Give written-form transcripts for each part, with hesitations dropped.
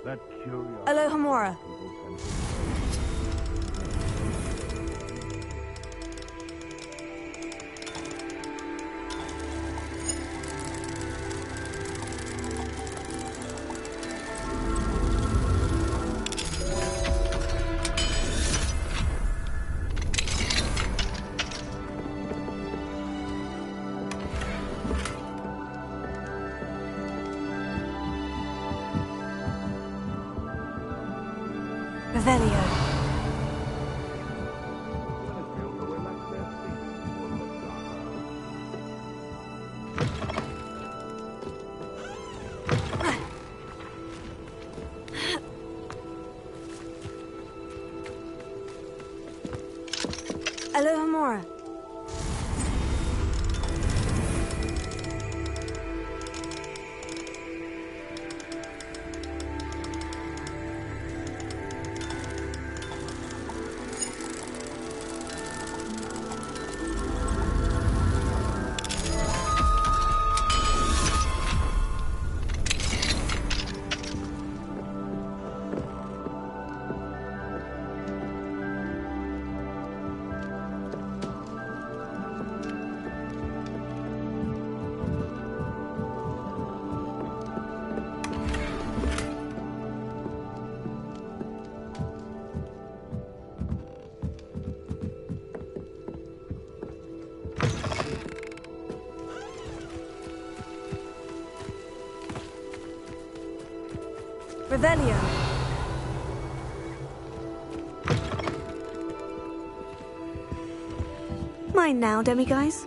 That curiosity. Alohomora. Revelio. Alohomora. Revelio. Mine now, demiguise.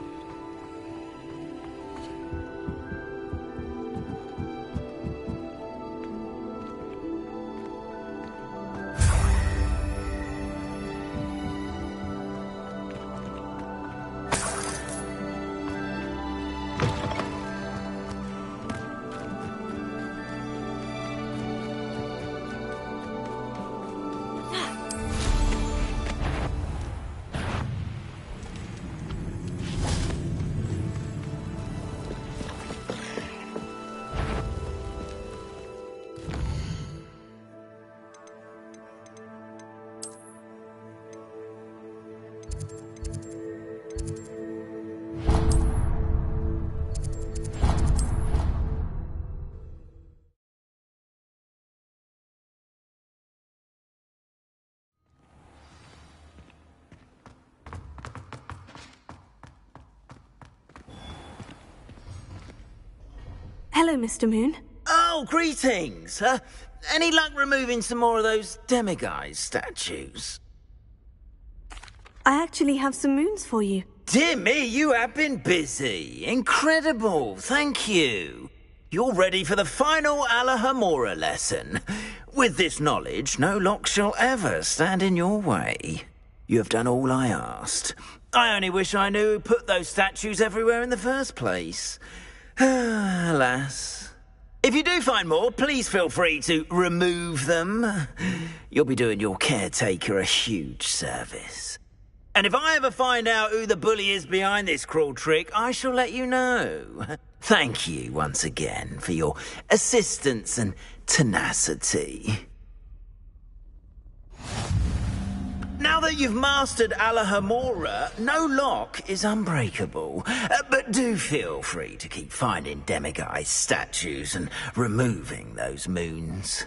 Hello, Mr. Moon. Oh, greetings! Any luck removing some more of those demiguise statues? I actually have some moons for you. Dear me, you have been busy. Incredible, thank you. You're ready for the final Alohomora lesson. With this knowledge, no lock shall ever stand in your way. You have done all I asked. I only wish I knew who put those statues everywhere in the first place. Alas. If you do find more, please feel free to remove them. You'll be doing your caretaker a huge service. And if I ever find out who the bully is behind this cruel trick, I shall let you know. Thank you once again for your assistance and tenacity. Now that you've mastered Alohomora, no lock is unbreakable. But do feel free to keep finding demiguise statues and removing those moons.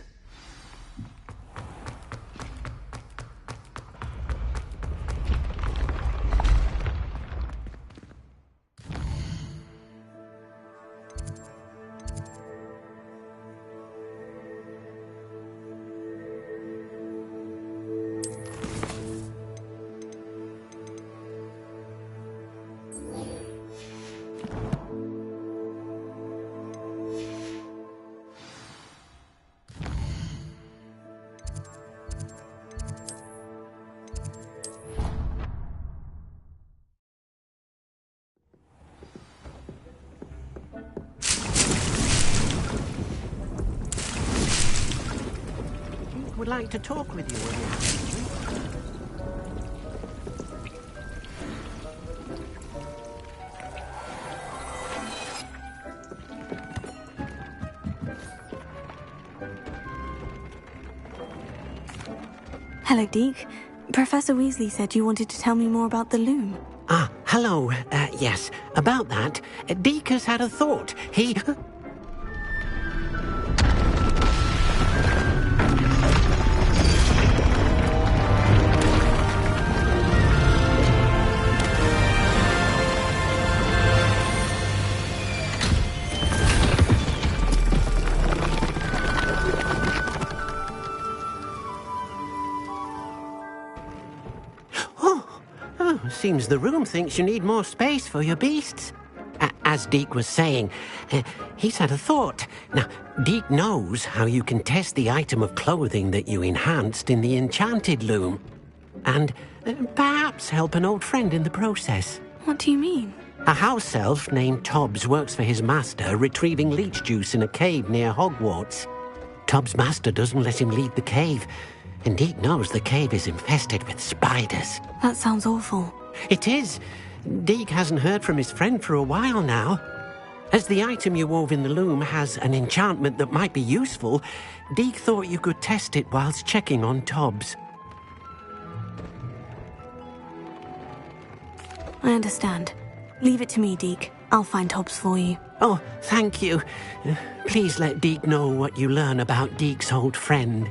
Would like to talk with you when you have Hello, Deke. Professor Weasley said you wanted to tell me more about the loom. Ah, hello. Yes, about that. Deke has had a thought. He... Seems the room thinks you need more space for your beasts. As Deke was saying, he's had a thought. Now, Deke knows how you can test the item of clothing that you enhanced in the enchanted loom. And perhaps help an old friend in the process. What do you mean? A house elf named Tobbs works for his master, retrieving leech juice in a cave near Hogwarts. Tobbs' master doesn't let him leave the cave, and Deke knows the cave is infested with spiders. That sounds awful. It is. Deke hasn't heard from his friend for a while now. As the item you wove in the loom has an enchantment that might be useful, Deke thought you could test it whilst checking on Tobbs. I understand. Leave it to me, Deke. I'll find Tobbs for you. Oh, thank you. Please let Deke know what you learn about Deke's old friend.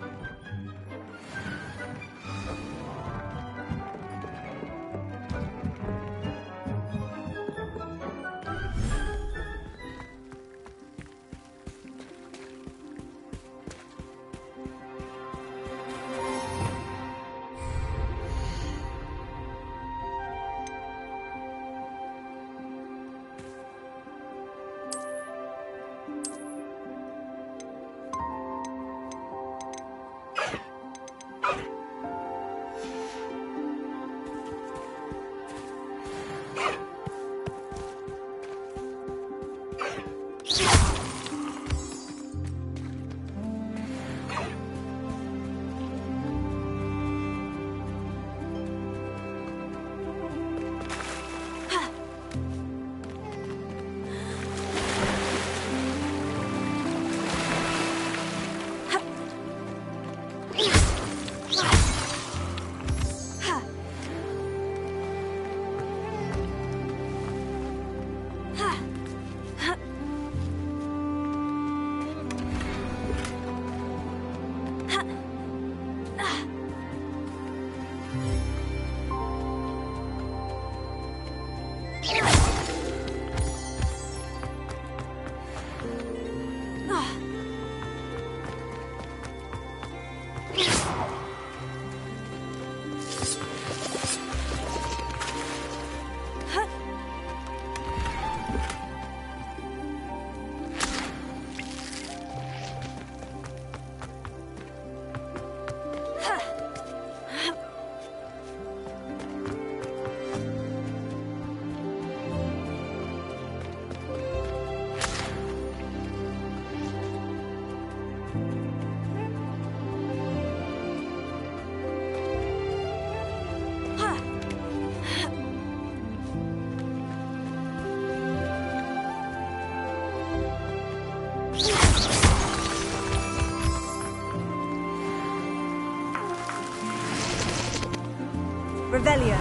Revelio.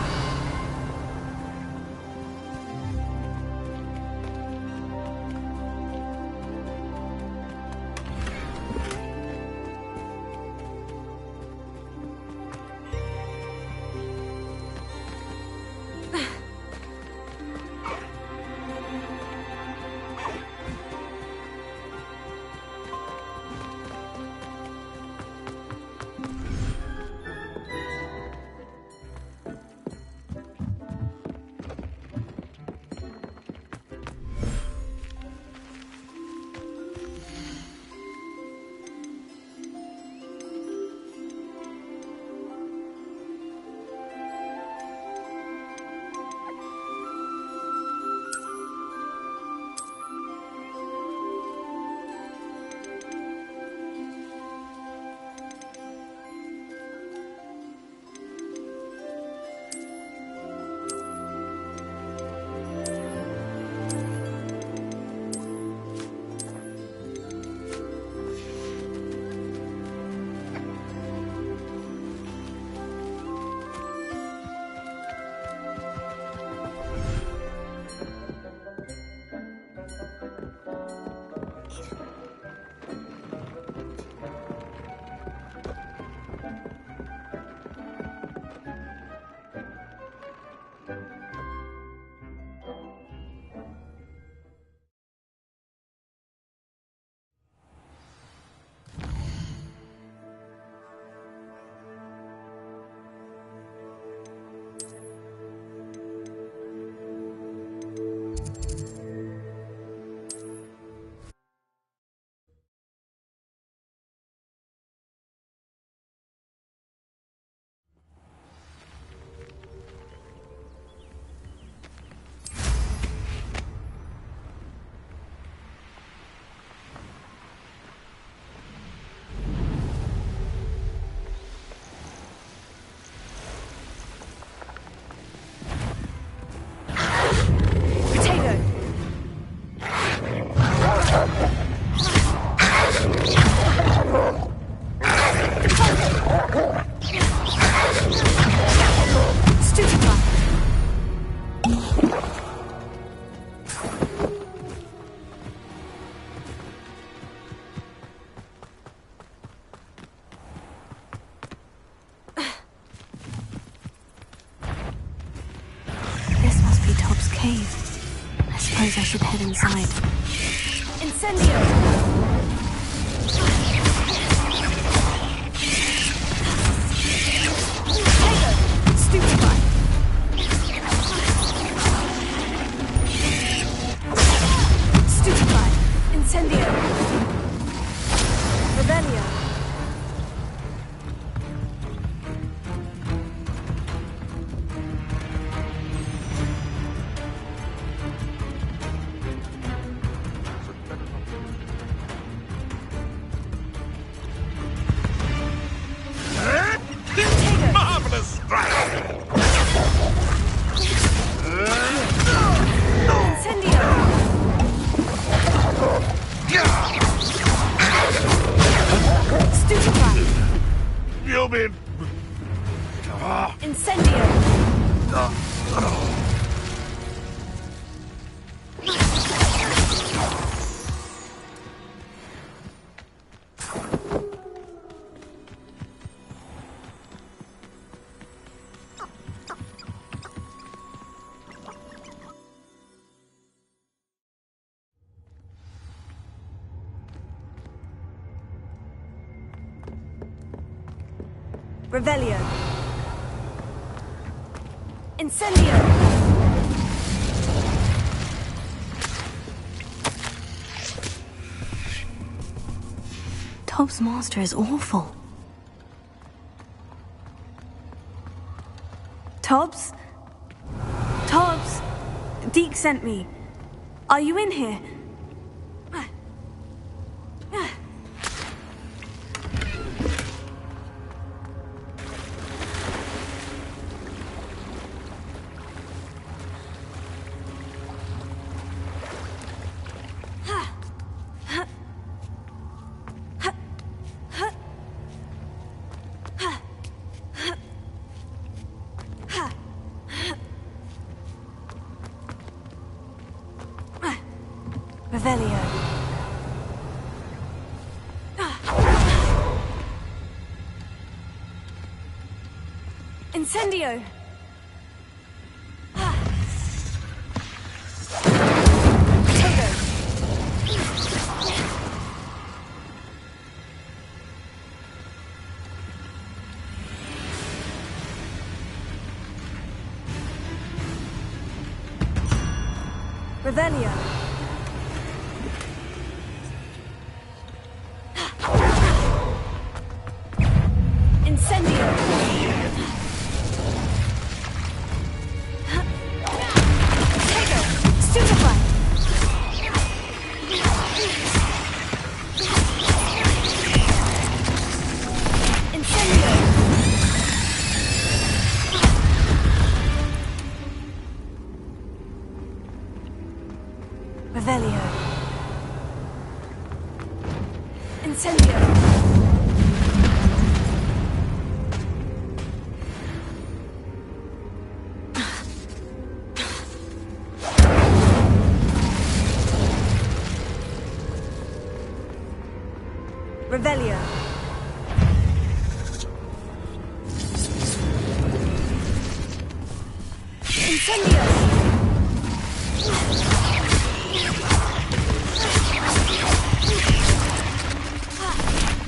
cave. I suppose I should head inside. Incendio! Stupefy! Stupefy! Incendio! Rebellion! Marvelous strike! Incendio! Stupefy! You'll be... Incendio! Revelio. Incendio. Tob's master is awful. Tobbs? Tobbs? Deke sent me. Are you in here? Revelio. Incendio. Revelio. Incendio. Stupefy. Incendio. Revelio. Incendio. Revelio. Incendio.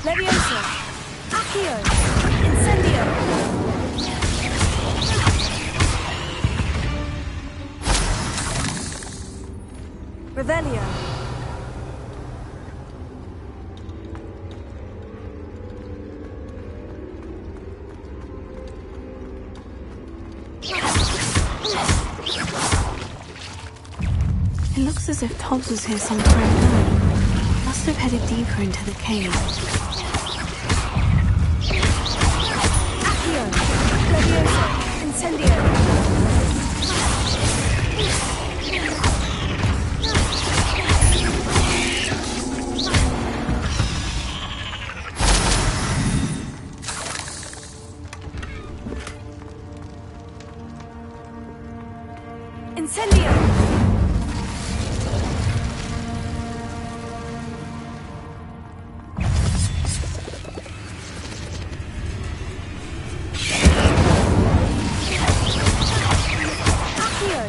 Levioso. Accio. Incendio. Revelio. It looks as if Tobbs was here some time ago. Must have headed deeper into the cave. Accio. Levioso. Incendio. Incendio. Accio.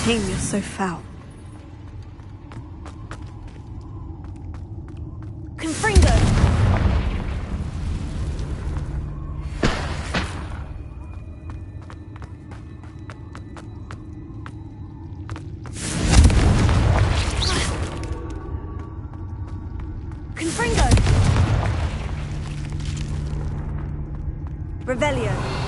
shame you're so foul. Confringo! Confringo! Revelio.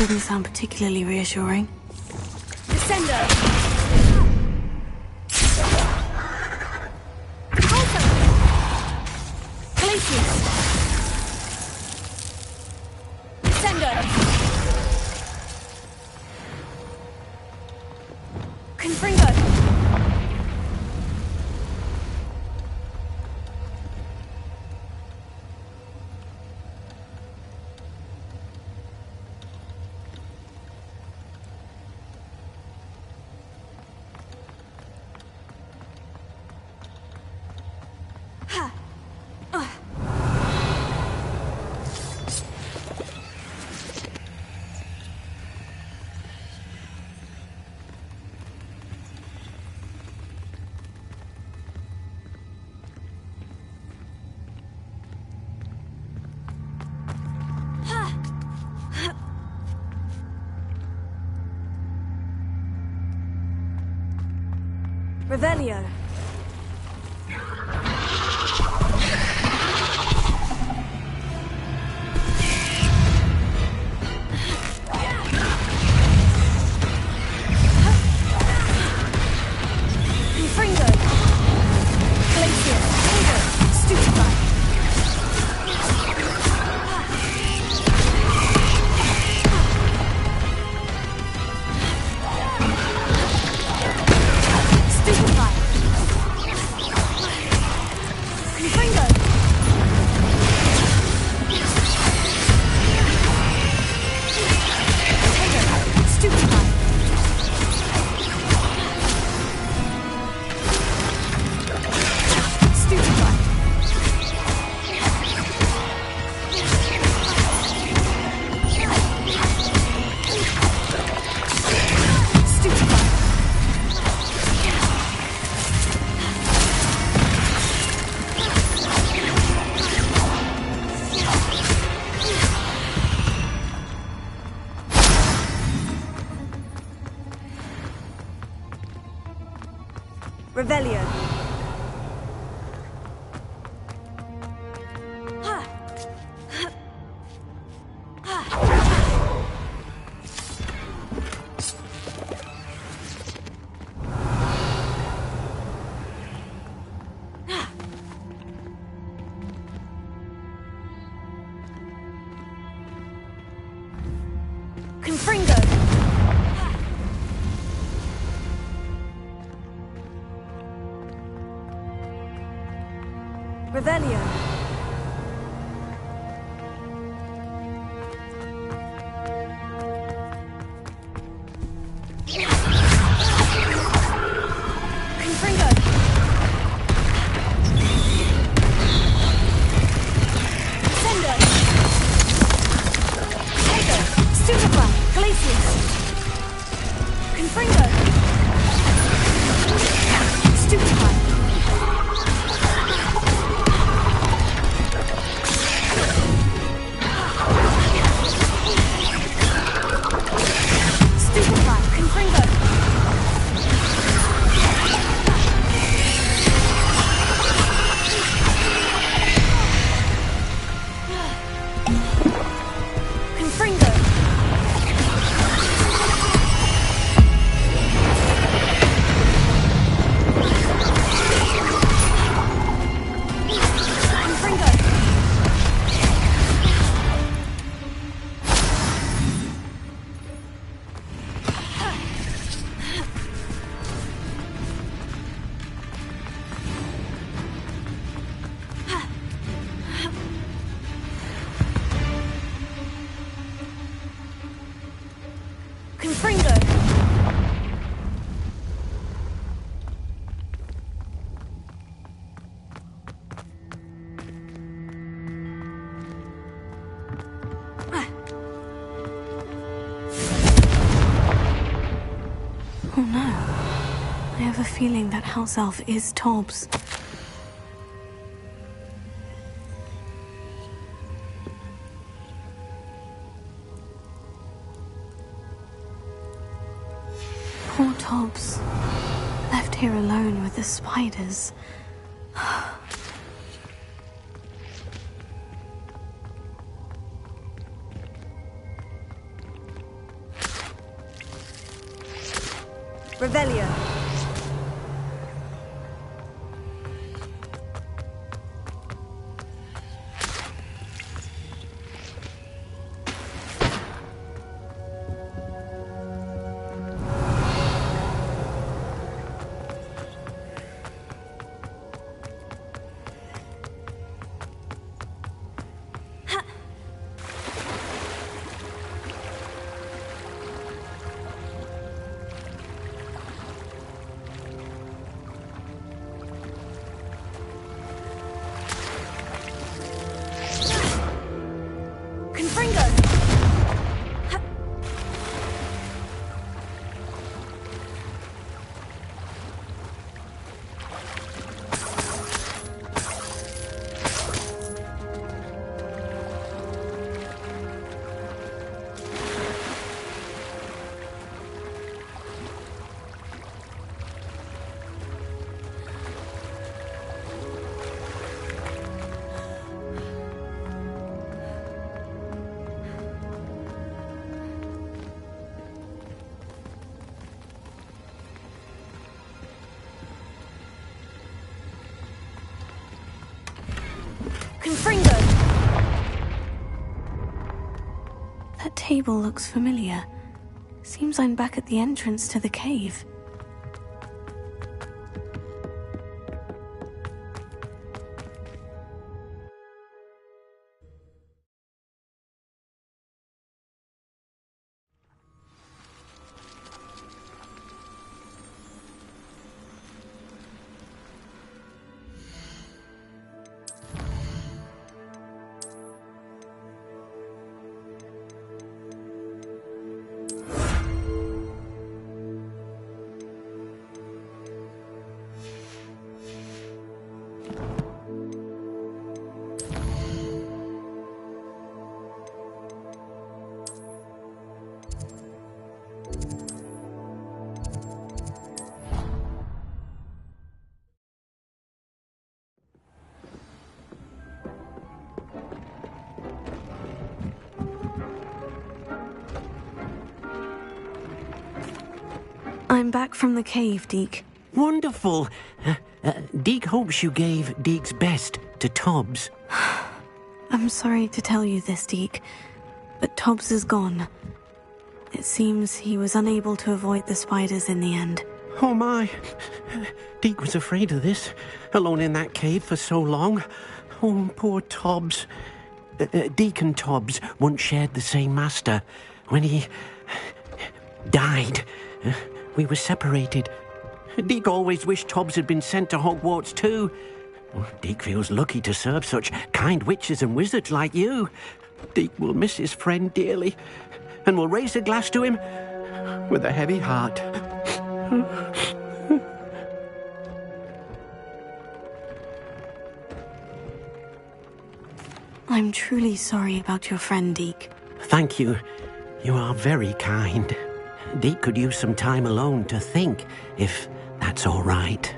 doesn't sound particularly reassuring. Descendo! Alto! Glacius! Descendo! Confringo! Revelio. Confringo. Glacius. Finger. Stupefy. Stupefy. Confringo. Finger. Stupefy. Stupefy. Stupefy. Revelio. Confringo. Revelio. Confringo. Sendo. Tego. Stupefy. Glacius. Confringo. Stupefy. Stupefy. Confringo. Confringo. Confringo. Confringo. Oh no. I have a feeling that house elf is Tobbs. Poor Tobbs. Left here alone with the spiders. Revelio. Confringo! Confringo! That table looks familiar. Seems I'm back at the entrance to the cave. I'm back from the cave, Deke. Wonderful. Deke hopes you gave Deke's best to Tobbs. I'm sorry to tell you this, Deke, but Tobbs is gone. It seems he was unable to avoid the spiders in the end. Oh my. Deke was afraid of this, alone in that cave for so long. Oh, poor Tobbs. Deke and Tobbs once shared the same master. When he died, we were separated. Deke always wished Tobbs had been sent to Hogwarts too. Deke feels lucky to serve such kind witches and wizards like you. Deke will miss his friend dearly, and will raise a glass to him with a heavy heart. I'm truly sorry about your friend, Deke. Thank you. You are very kind. Deke could use some time alone to think, if that's all right.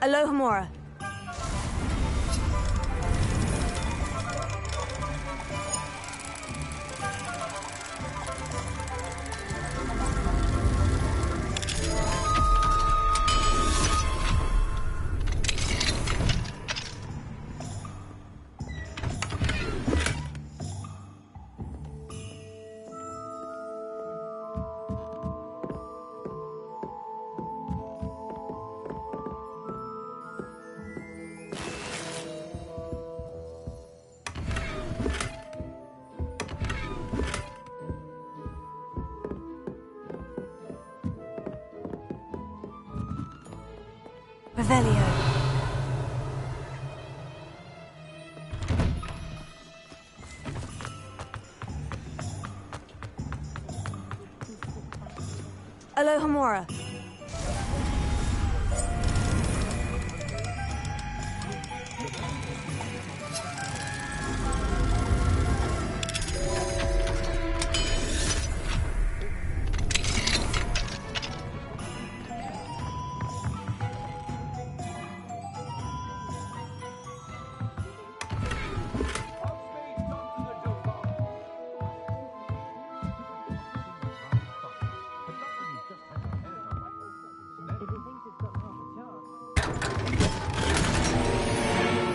Alohomora. Revelio. Alohomora.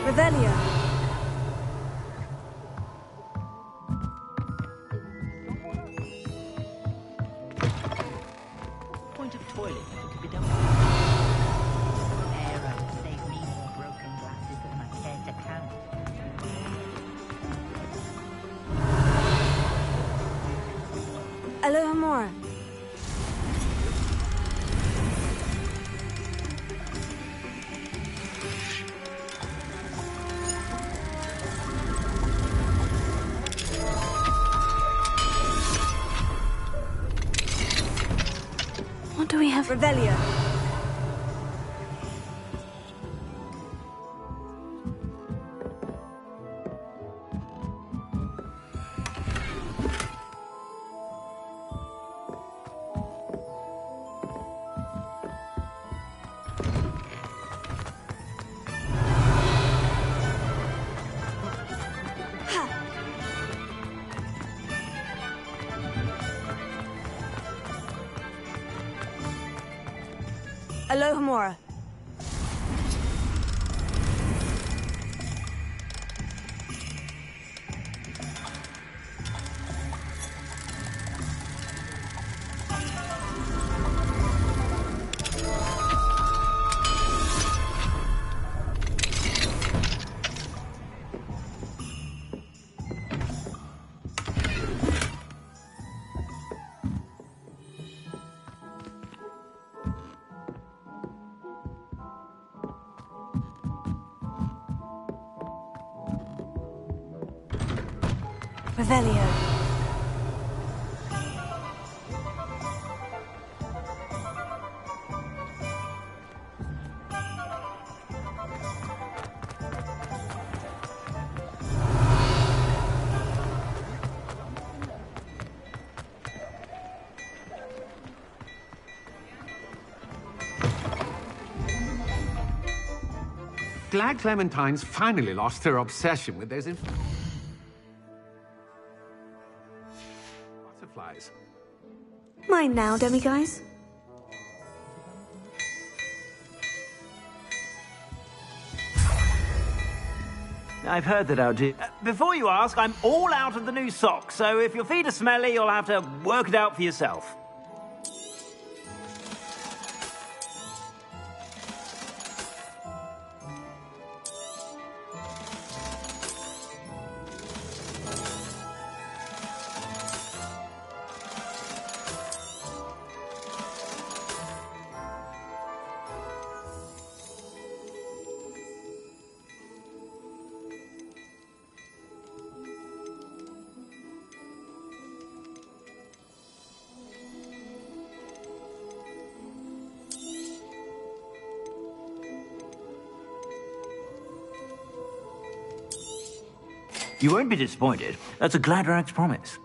Revelio. Point of toilet if it could be done. Arrow save me more broken glasses than I care to count. Alohomora. What do we have? Revelio. Alohomora. Revelio. Glad Clementine's finally lost her obsession with those butterflies. Mine now, demiguise. I've heard that I'll do. Before you ask, I'm all out of the new socks, so if your feet are smelly, you'll have to work it out for yourself. You won't be disappointed. That's a Gladrag's promise.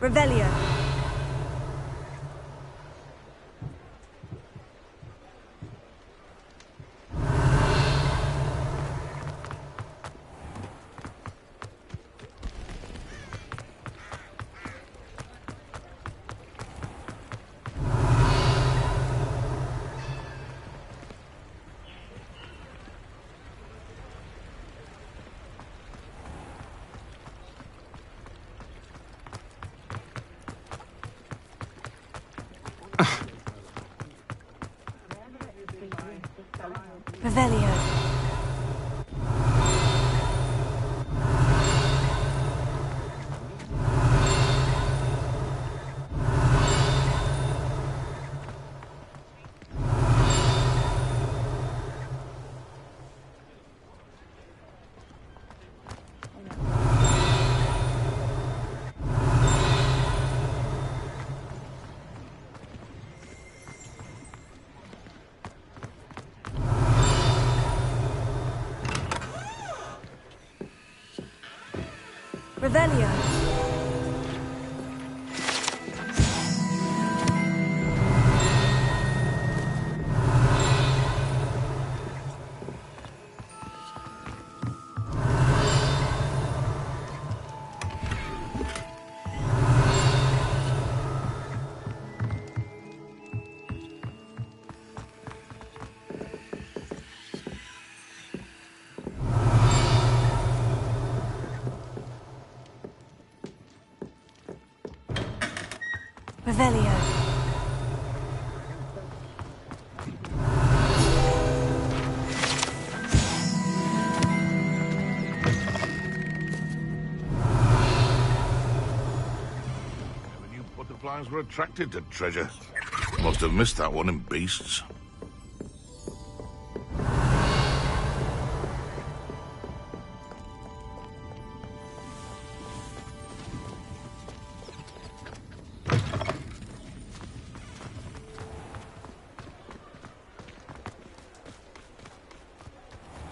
Revelio. Revelio. Revelio. Revelio. Never knew butterflies were attracted to treasure. Must have missed that one in Beasts.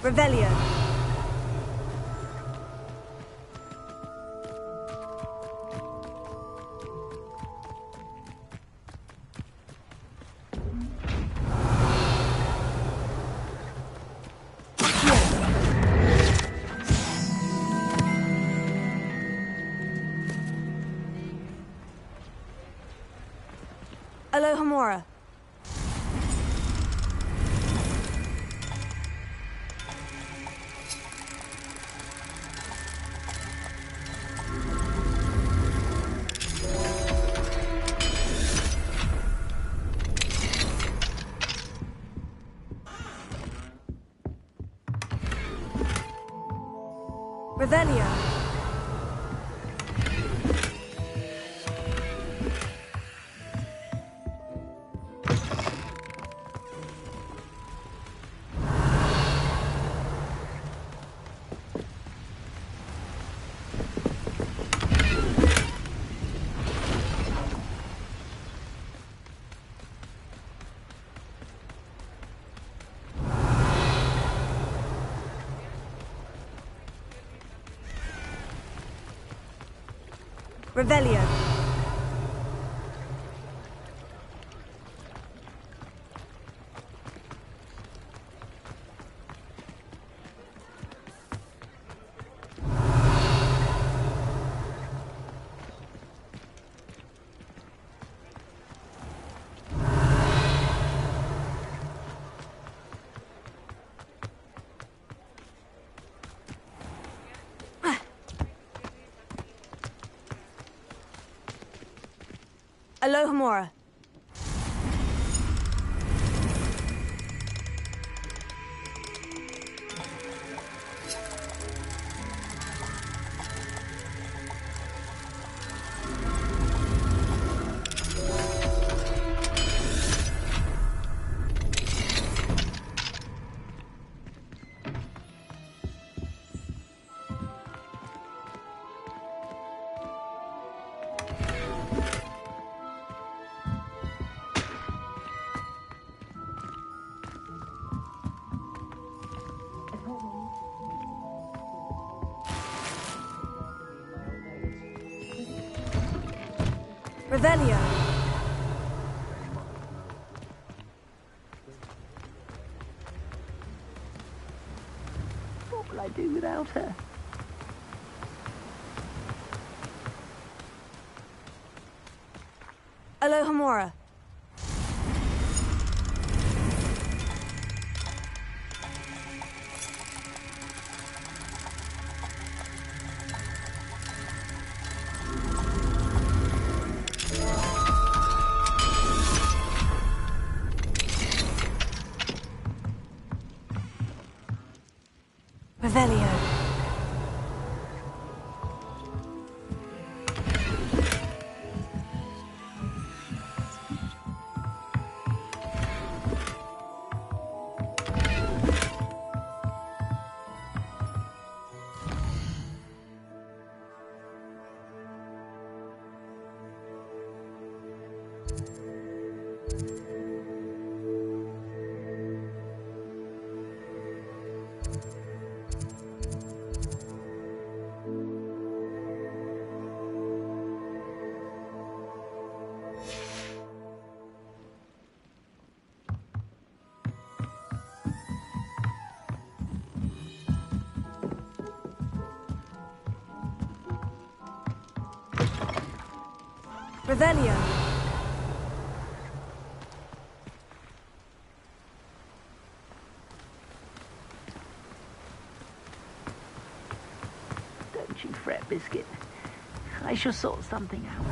Revelio. Alohomora. Revelio. Revelio. Alohomora. Revelio. What will I do without her? Alohomora. Revelio. Revelio. Don't you fret, Biscuit. I shall sort something out.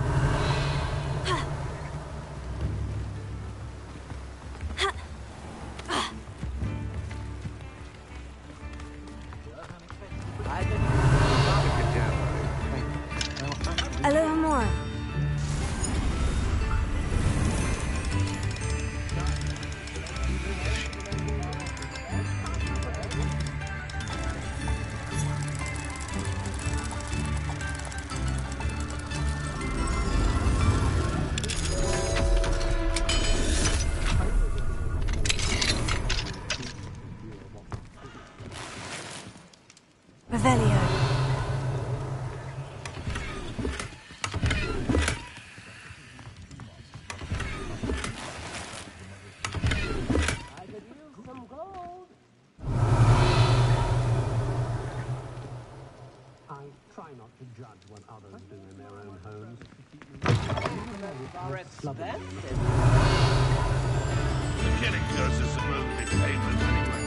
Alohomora. Revelio. I try not to judge what others do in their own homes. The killing curse is supposedly painless anyway.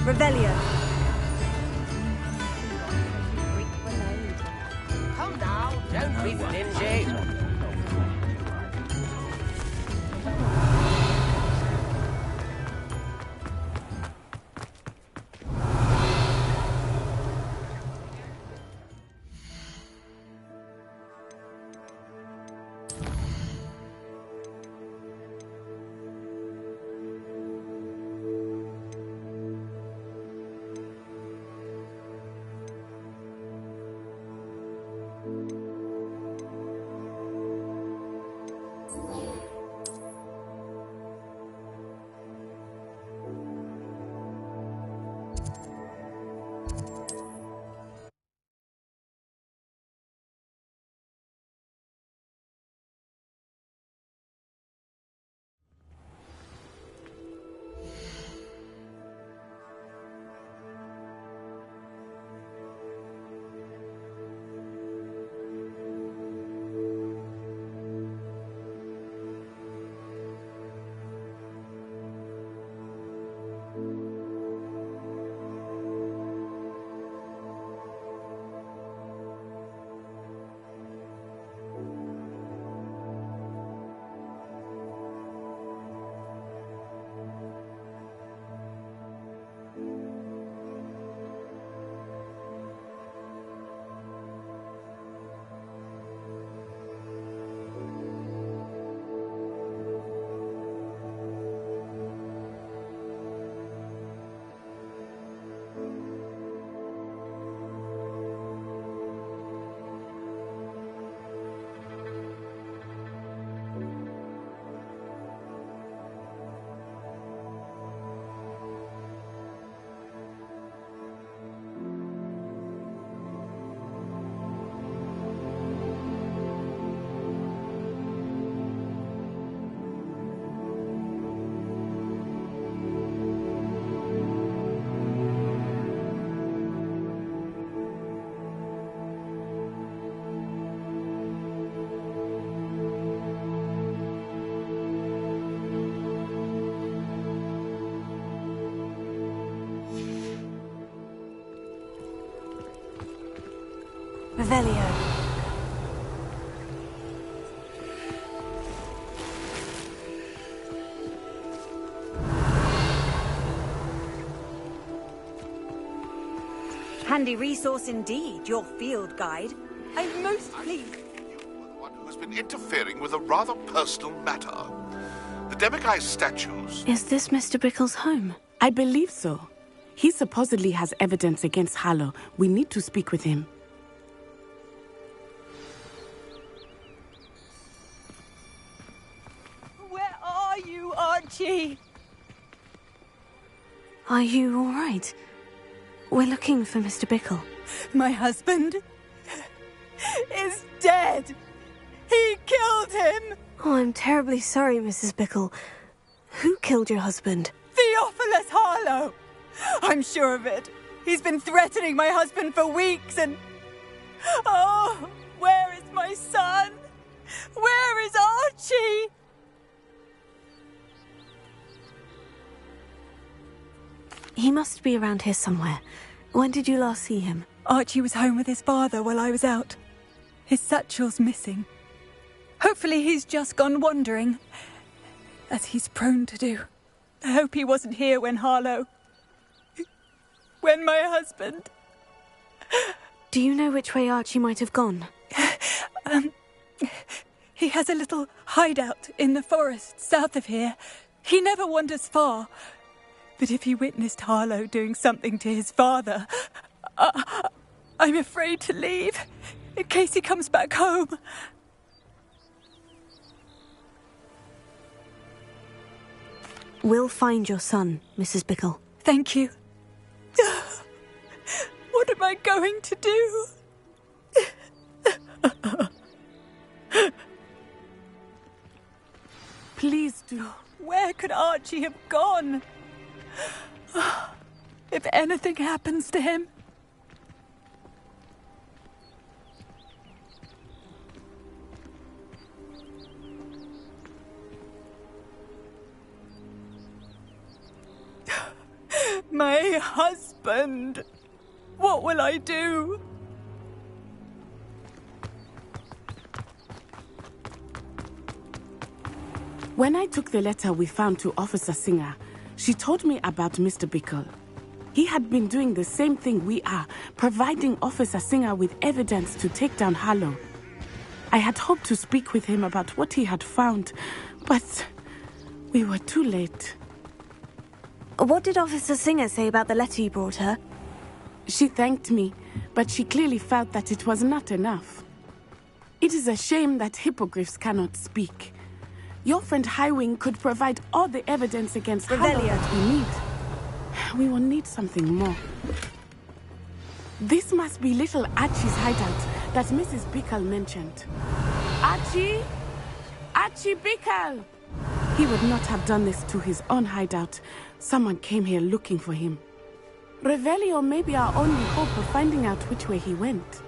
Revelio. Come now, don't be stingy. Revelio. Handy resource indeed, your field guide. I'm most pleased. One who has been interfering with a rather personal matter. The Demiguise statues. Is this Mr. Bickle's home? I believe so. He supposedly has evidence against Harlow. We need to speak with him. Where are you, Archie? Are you all right? We're looking for Mr. Bickle. My husband is dead. He killed him. Oh, I'm terribly sorry, Mrs. Bickle. Who killed your husband? Theophilus Harlow. I'm sure of it. He's been threatening my husband for weeks and... Oh, where is my son? Where is Archie? He must be around here somewhere. When did you last see him? Archie was home with his father while I was out. His satchel's missing. Hopefully he's just gone wandering, as he's prone to do. I hope he wasn't here when Harlow... when my husband... Do you know which way Archie might have gone? He has a little hideout in the forest south of here. He never wanders far. But if he witnessed Harlow doing something to his father, I'm afraid to leave, in case he comes back home. We'll find your son, Mrs. Bickle. Thank you. What am I going to do? Please do. Where could Archie have gone? If anything happens to him... My husband! What will I do? When I took the letter we found to Officer Singer, she told me about Mr. Bickle. He had been doing the same thing we are, providing Officer Singer with evidence to take down Harlow. I had hoped to speak with him about what he had found, but we were too late. What did Officer Singer say about the letter you brought her? She thanked me, but she clearly felt that it was not enough. It is a shame that hippogriffs cannot speak. Your friend Highwing could provide all the evidence against Harlow that we need. We will need something more. This must be little Archie's hideout that Mrs. Bickle mentioned. Archie? Archie Bickle! He would not have done this to his own hideout. Someone came here looking for him. Revelio may be our only hope of finding out which way he went.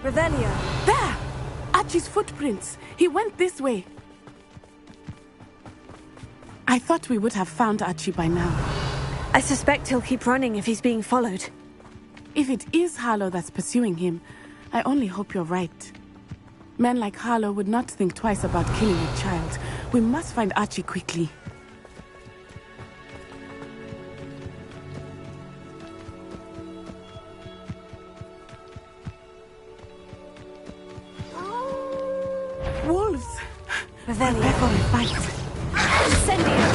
Revelio. There! Archie's footprints. He went this way. I thought we would have found Archie by now. I suspect he'll keep running if he's being followed. If it is Harlow that's pursuing him, I only hope you're right. Men like Harlow would not think twice about killing a child. We must find Archie quickly. Wolves! Revelio. Prepare for a fight. Incendio.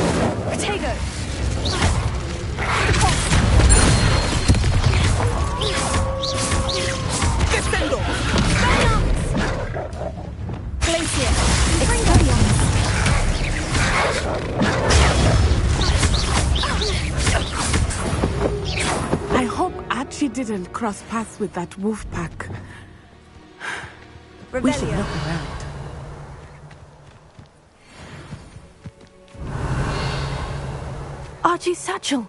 Protego. Descendo. Glacier. Expelliarmus. I hope Archie didn't cross paths with that wolf pack. We should look around. Archie's satchel.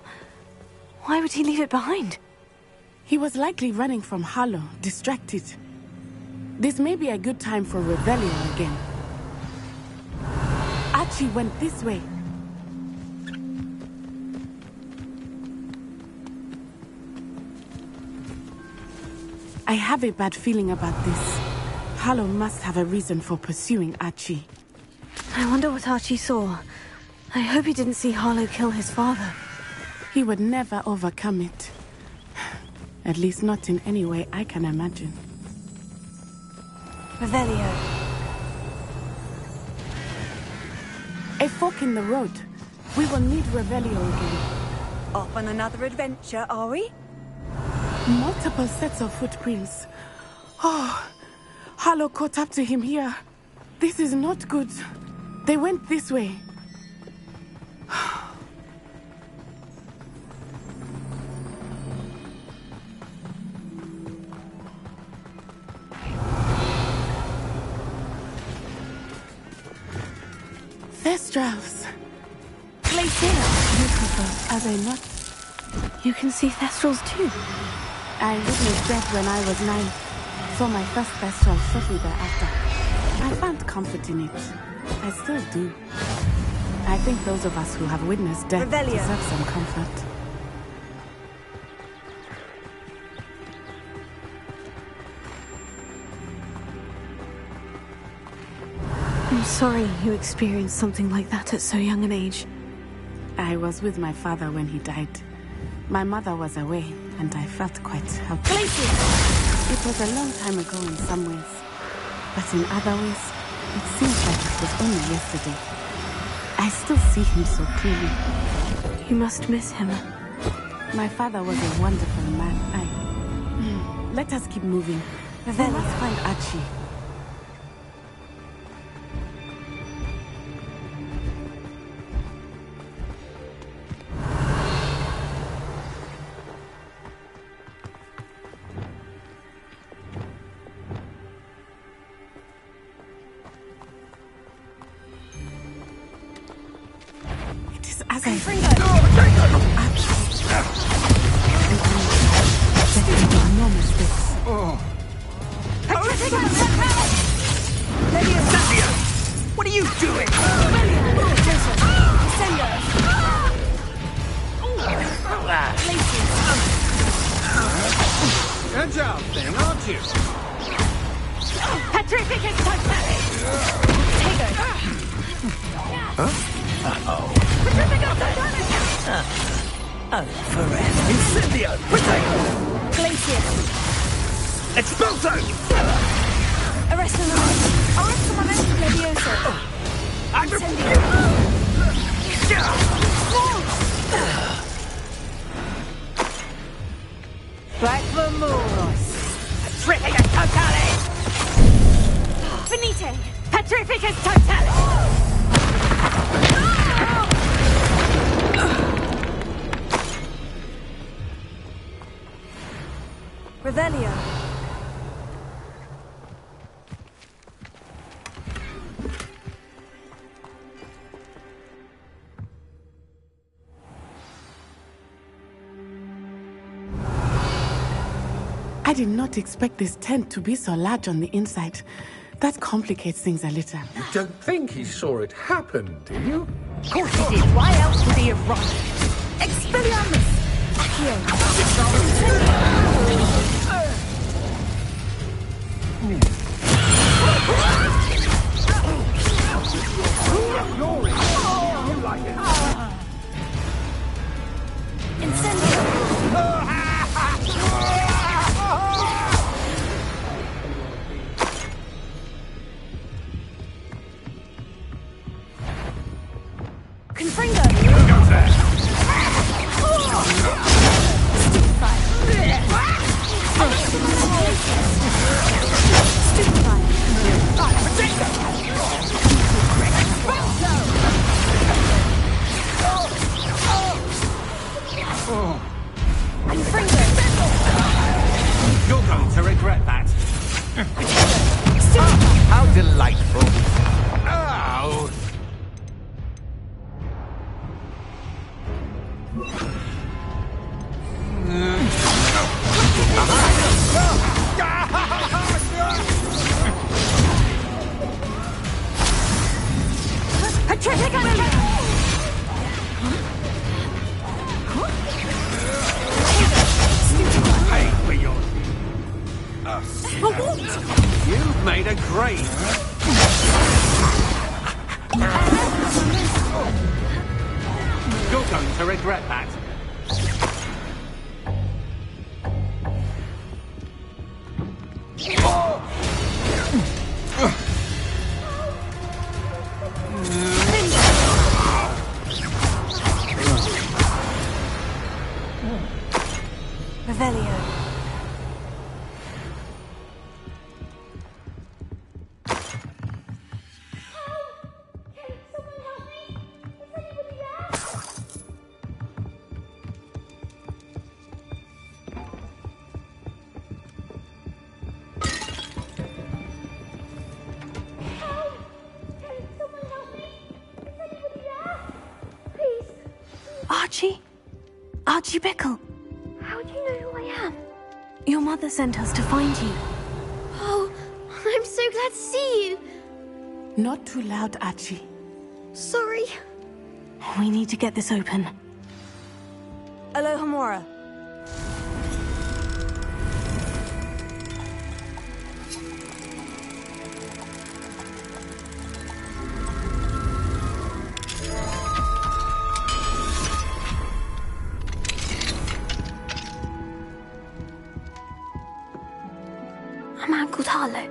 Why would he leave it behind? He was likely running from Harlow, distracted. This may be a good time for Revelio again. Archie went this way. I have a bad feeling about this. Harlow must have a reason for pursuing Archie. I wonder what Archie saw. I hope he didn't see Harlow kill his father. He would never overcome it. At least not in any way I can imagine. Revelio. A fork in the road. We will need Revelio again. Off on another adventure, are we? Multiple sets of footprints. Oh, Harlow caught up to him here. This is not good. They went this way. Thestrals. Glacier. Beautiful, are they not? You can see Thestrals too. I witnessed death when I was 9. Saw my first Thestral shortly thereafter. I found comfort in it. I still do. I think those of us who have witnessed death Revelio. deserve some comfort. I'm sorry you experienced something like that at so young an age. I was with my father when he died. My mother was away, and I felt quite helpless. It was a long time ago in some ways, but in other ways, it seems like it was only yesterday. I still see him so clearly. You must miss him. My father was a wonderful man. Let us keep moving. We must find Archie. As I bring her. No mistakes. Cynthia! What are you doing? Agile thing, aren't you? Petrificus Titanic! Uh-oh. Petrificus Titanic! Forever. Incendio! Protego! Glacier! Expulso! Arresto Levioso! Incendio! Black Vermoros. Petrificus Totalis! Finite! Petrificus Totalis! Revelio. I I did not expect this tent to be so large on the inside. That complicates things a little. You don't think he saw it happen, do you? Of course he did. Why else would he have run? Expelliarmus! Accio! Incendio! Confringo! You're going to regret that. How delightful. Ow! You've made a grave. You're going to regret that. Revelio. Archie Bickle. How do you know who I am? Your mother sent us to find you. Oh, I'm so glad to see you. Not too loud, Archie. Sorry. We need to get this open. Alohomora. A man called Harlow.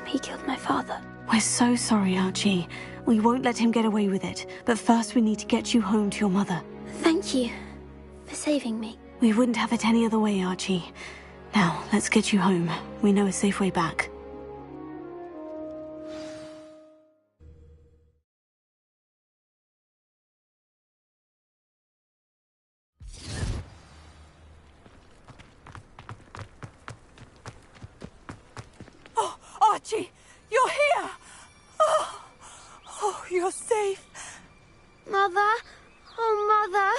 He killed my father. We're so sorry, Archie. We won't let him get away with it. But first we need to get you home to your mother. Thank you for saving me. We wouldn't have it any other way, Archie. Now, let's get you home. We know a safe way back. Oh, Archie! You're here! Oh, you're safe. Mother? Oh, Mother!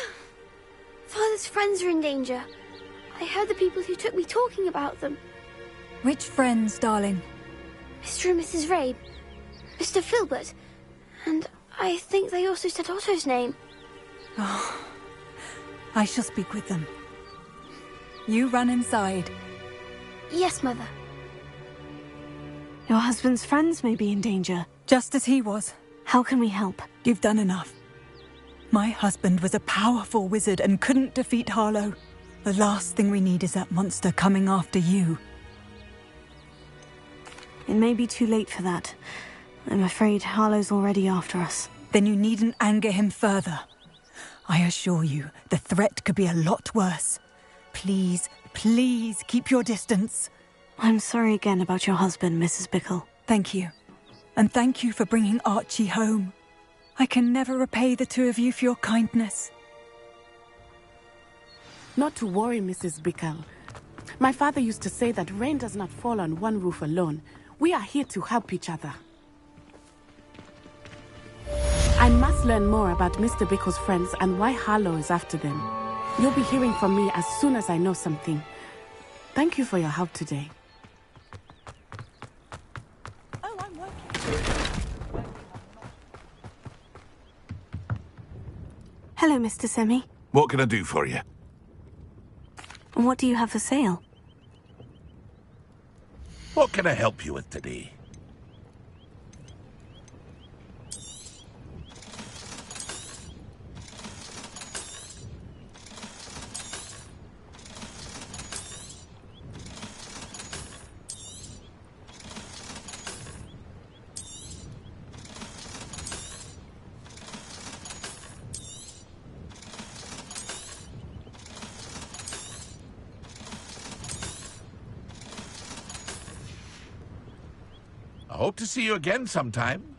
Father's friends are in danger. I heard the people who took me talking about them. Which friends, darling? Mr. and Mrs. Rabe, Mr. Filbert, and I think they also said Otto's name. Oh, I shall speak with them. You run inside. Yes, Mother. Your husband's friends may be in danger. Just as he was. How can we help? You've done enough. My husband was a powerful wizard and couldn't defeat Harlow. The last thing we need is that monster coming after you. It may be too late for that. I'm afraid Harlow's already after us. Then you needn't anger him further. I assure you, the threat could be a lot worse. Please, please keep your distance. I'm sorry again about your husband, Mrs. Bickle. Thank you. And thank you for bringing Archie home. I can never repay the two of you for your kindness. Not to worry, Mrs. Bickle. My father used to say that rain does not fall on one roof alone. We are here to help each other. I must learn more about Mr. Bickle's friends and why Harlow is after them. You'll be hearing from me as soon as I know something. Thank you for your help today. Oh, I'm working. Hello, Mr. Semi. What can I do for you? What do you have for sale? What can I help you with today? I hope to see you again sometime.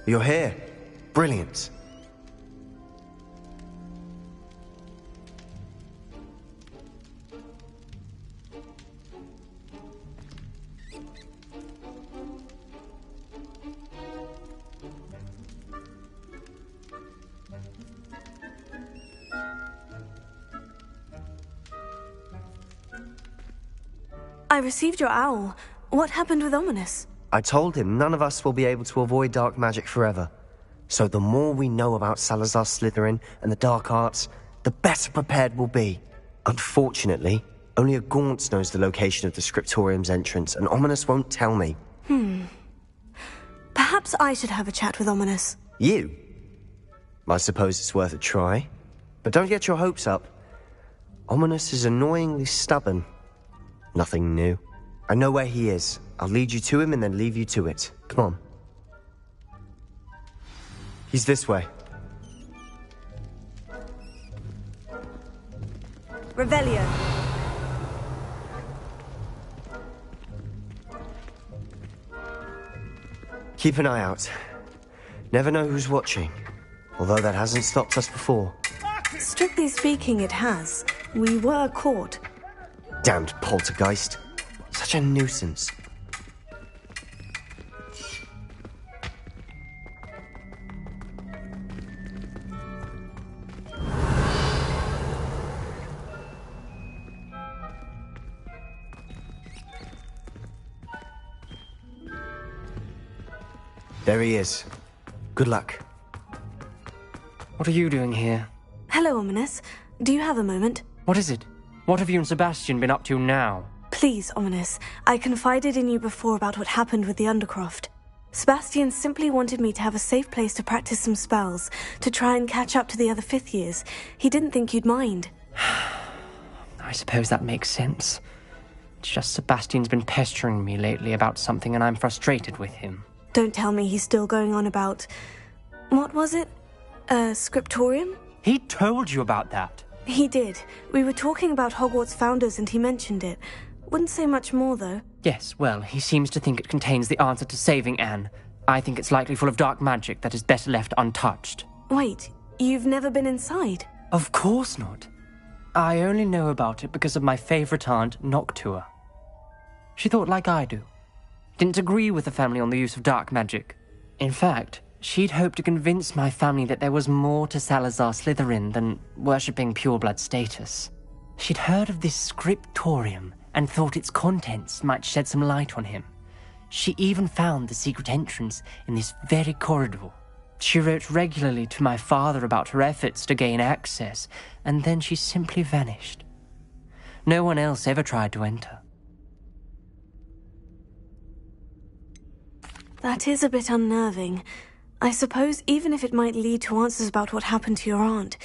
You're here. Brilliant. I received your owl. What happened with Ominous? I told him none of us will be able to avoid dark magic forever. So the more we know about Salazar Slytherin and the dark arts, the better prepared we'll be. Unfortunately, only a Gaunt knows the location of the Scriptorium's entrance, and Ominous won't tell me. Perhaps I should have a chat with Ominous. You? I suppose it's worth a try. But don't get your hopes up. Ominous is annoyingly stubborn. Nothing new. I know where he is. I'll lead you to him and then leave you to it. Come on. He's this way. Revelio. Keep an eye out. Never know who's watching. Although that hasn't stopped us before. Strictly speaking, it has. We were caught. Damned poltergeist. Such a nuisance. There he is. Good luck. What are you doing here? Hello, Ominous. Do you have a moment? What is it? What have you and Sebastian been up to now? Please, Ominous. I confided in you before about what happened with the Undercroft. Sebastian simply wanted me to have a safe place to practice some spells, to try and catch up to the other fifth years. He didn't think you'd mind. I suppose that makes sense. It's just Sebastian's been pestering me lately about something and I'm frustrated with him. Don't tell me he's still going on about... What was it? Scriptorium? He told you about that? He did. We were talking about Hogwarts founders and he mentioned it. Wouldn't say much more, though. Yes, well, he seems to think it contains the answer to saving Anne. I think it's likely full of dark magic that is better left untouched. Wait, you've never been inside? Of course not. I only know about it because of my favorite aunt, Noctua. She thought like I do. Didn't agree with the family on the use of dark magic. In fact, she'd hoped to convince my family that there was more to Salazar Slytherin than worshipping pureblood status. She'd heard of this scriptorium and thought its contents might shed some light on him. She even found the secret entrance in this very corridor. She wrote regularly to my father about her efforts to gain access, and then she simply vanished. No one else ever tried to enter. That is a bit unnerving. I suppose even if it might lead to answers about what happened to your aunt,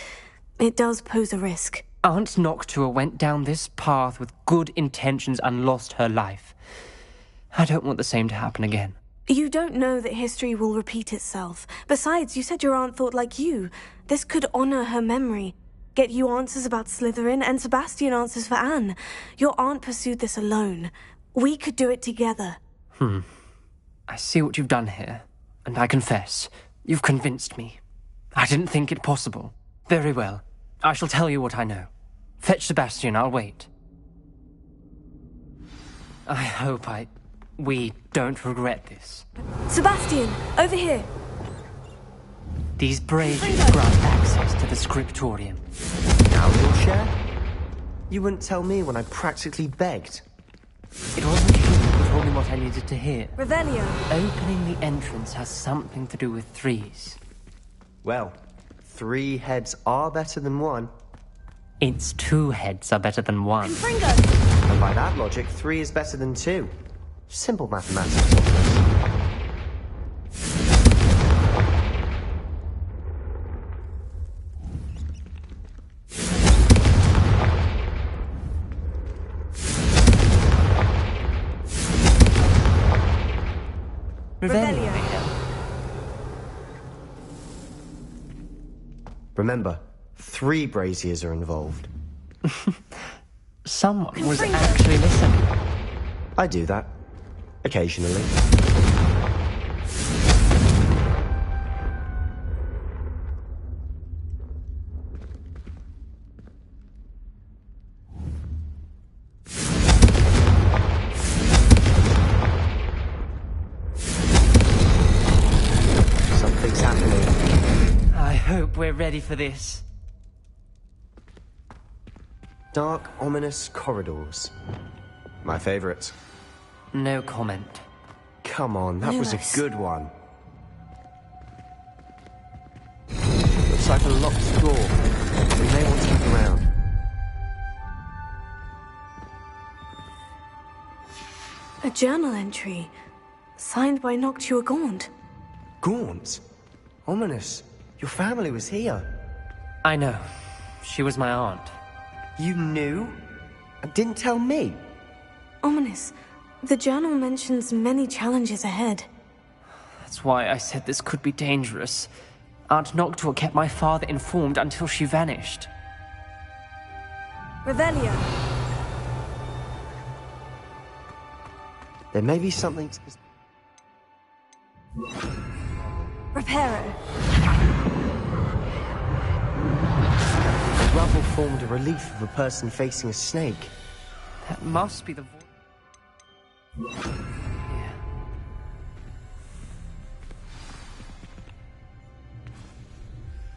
it does pose a risk. Aunt Noctua went down this path with good intentions and lost her life. I don't want the same to happen again. You don't know that history will repeat itself. Besides, you said your aunt thought like you. This could honor her memory. Get you answers about Slytherin and Sebastian answers for Anne. Your aunt pursued this alone. We could do it together. I see what you've done here, and I confess, you've convinced me. I didn't think it possible. Very well. I shall tell you what I know. Fetch Sebastian, I'll wait. I hope we don't regret this. Sebastian, over here. These braziers grant access to the scriptorium. Now you'll share? You wouldn't tell me when I practically begged. It wasn't you who told me what I needed to hear. Revelio. Opening the entrance has something to do with threes. Well, 3 heads are better than 1. It's 2 heads are better than 1. And by that logic, 3 is better than 2. Simple mathematics. Revelio. Remember, 3 braziers are involved. Someone was actually listening. I do that. Occasionally. Something's happening. I hope we're ready for this. Dark, ominous corridors. My favorite. No comment. Come on, that was a good one. Looks like a locked door. We may want to look around. A journal entry. Signed by Noctua Gaunt. Gaunt? Ominous. Your family was here. I know. She was my aunt. You knew? And didn't tell me? Ominous. The journal mentions many challenges ahead. That's why I said this could be dangerous. Aunt Noctua kept my father informed until she vanished. Revelio. There may be something to... Reparo. The rubble formed a relief of a person facing a snake. That must be the voice.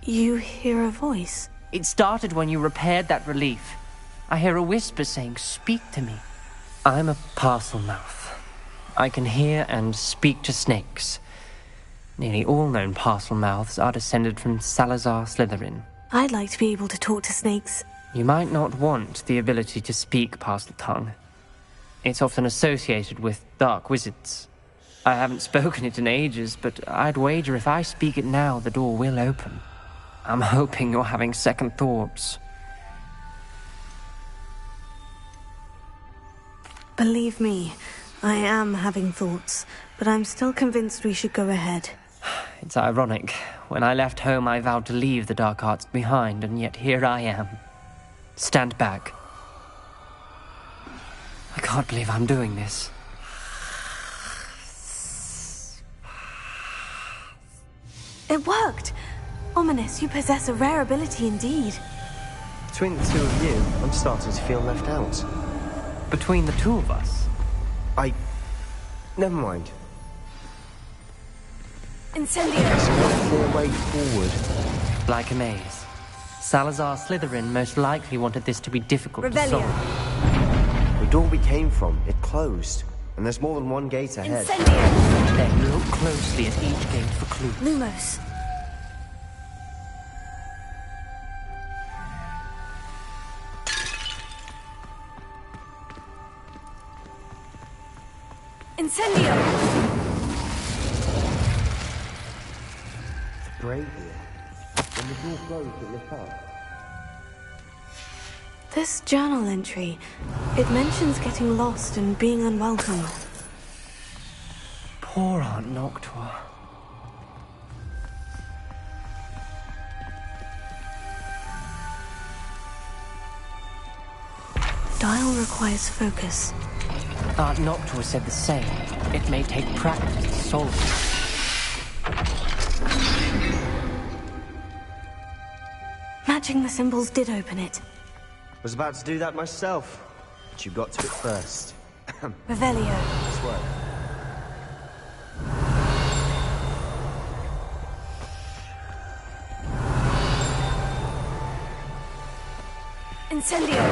You hear a voice? It started when you repaired that relief. I hear a whisper saying, "Speak to me." I'm a parcel mouth. I can hear and speak to snakes. Nearly all known parcel mouths are descended from Salazar Slytherin. I'd like to be able to talk to snakes. You might not want the ability to speak parcel tongue. It's often associated with dark wizards. I haven't spoken it in ages, but I'd wager if I speak it now, the door will open. I'm hoping you're having second thoughts. Believe me, I am having thoughts, but I'm still convinced we should go ahead. It's ironic. When I left home, I vowed to leave the dark arts behind, and yet here I am. Stand back. I can't believe I'm doing this. It worked! Ominous, you possess a rare ability indeed. Between the two of you, I'm starting to feel left out. Between the two of us? Never mind. Incendio! Four-way forward. Like a maze. Salazar Slytherin most likely wanted this to be difficult Revelio. to solve. The door we came from, it closed. And there's more than one gate ahead. Incendio! Then look closely at each gate for clues. Lumos. Incendio! It's great here. When the door closed, it lit up. This journal entry, it mentions getting lost and being unwelcome. Poor Aunt Noctua. Dial requires focus. Aunt Noctua said the same. It may take practice to solve it. Matching the symbols did open it. Was about to do that myself, but you got to it first. Revelio. Nice work. Incendio!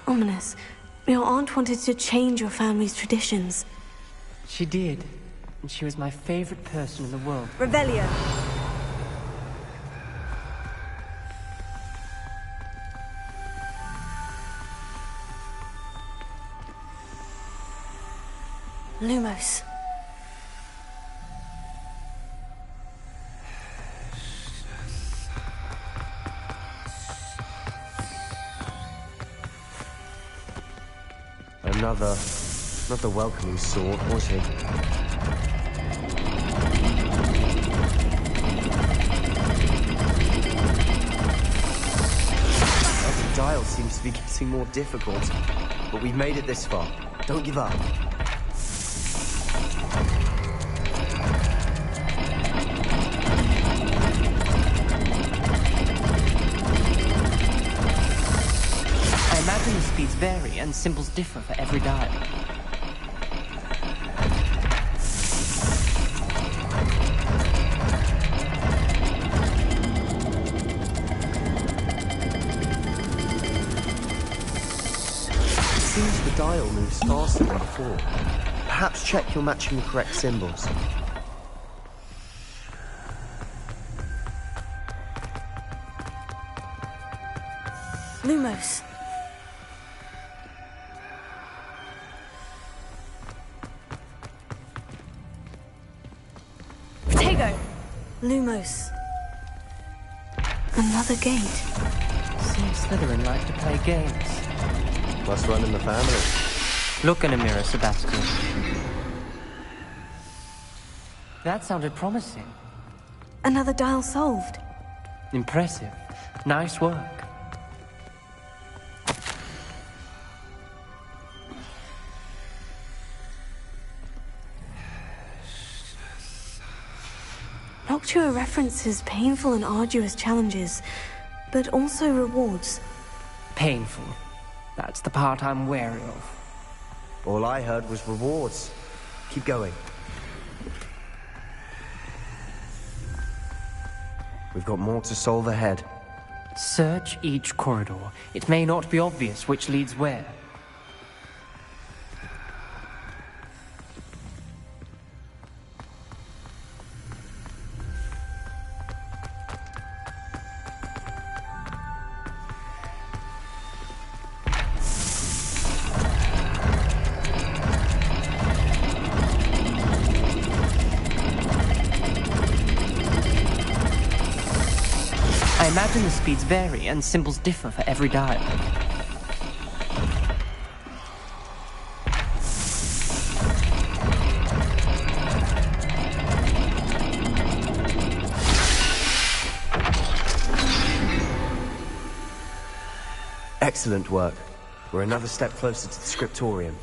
Ominous. Your aunt wanted to change your family's traditions. She did. And she was my favorite person in the world. Revelio. Lumos. Another welcoming sword, was he? Every dial seems to be getting more difficult, but we've made it this far. Don't give up. I imagine the speeds vary and symbols differ for every dial. Seems the dial moves faster than before. Perhaps check you're matching the correct symbols. Lumos. Protego. Lumos. Another gate. Seems Slytherin like to play games. Must run in the family. Look in a mirror, Sebastian. That sounded promising. Another dial solved. Impressive. Nice work. Noctua references painful and arduous challenges, but also rewards. Painful. That's the part I'm wary of. All I heard was rewards. Keep going. We've got more to solve ahead. Search each corridor. It may not be obvious which leads where. I imagine the speeds vary and symbols differ for every dial. Excellent work. We're another step closer to the scriptorium.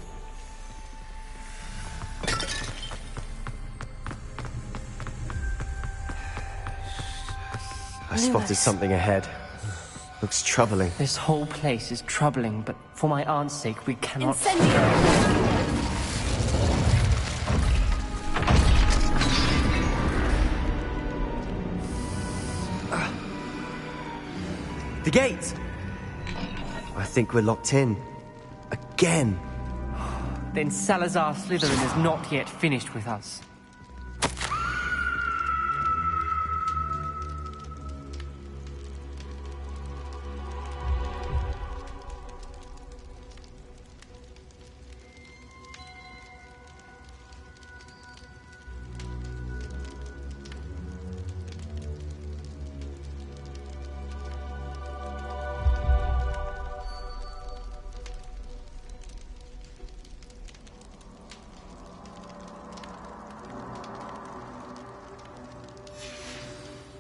I spotted something ahead. Looks troubling. This whole place is troubling, but for my aunt's sake, we cannot... The gate! I think we're locked in. Again. Then Salazar Slytherin is not yet finished with us.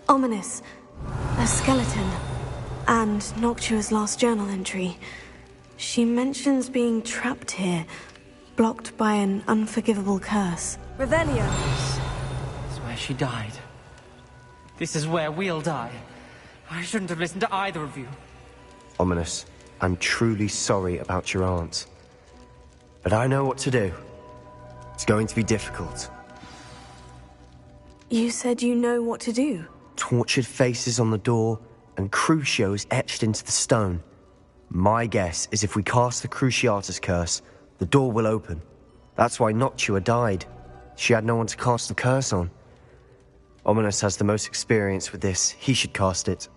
Ominous. A skeleton. And Noctua's last journal entry. She mentions being trapped here, blocked by an unforgivable curse. Revelio. This is where she died. This is where we'll die. I shouldn't have listened to either of you. Ominous, I'm truly sorry about your aunt. But I know what to do. It's going to be difficult. You said you know what to do. Tortured faces on the door, and Crucios etched into the stone. My guess is if we cast the Cruciatus curse, the door will open. That's why Noctua died. She had no one to cast the curse on. Ominous has the most experience with this. He should cast it.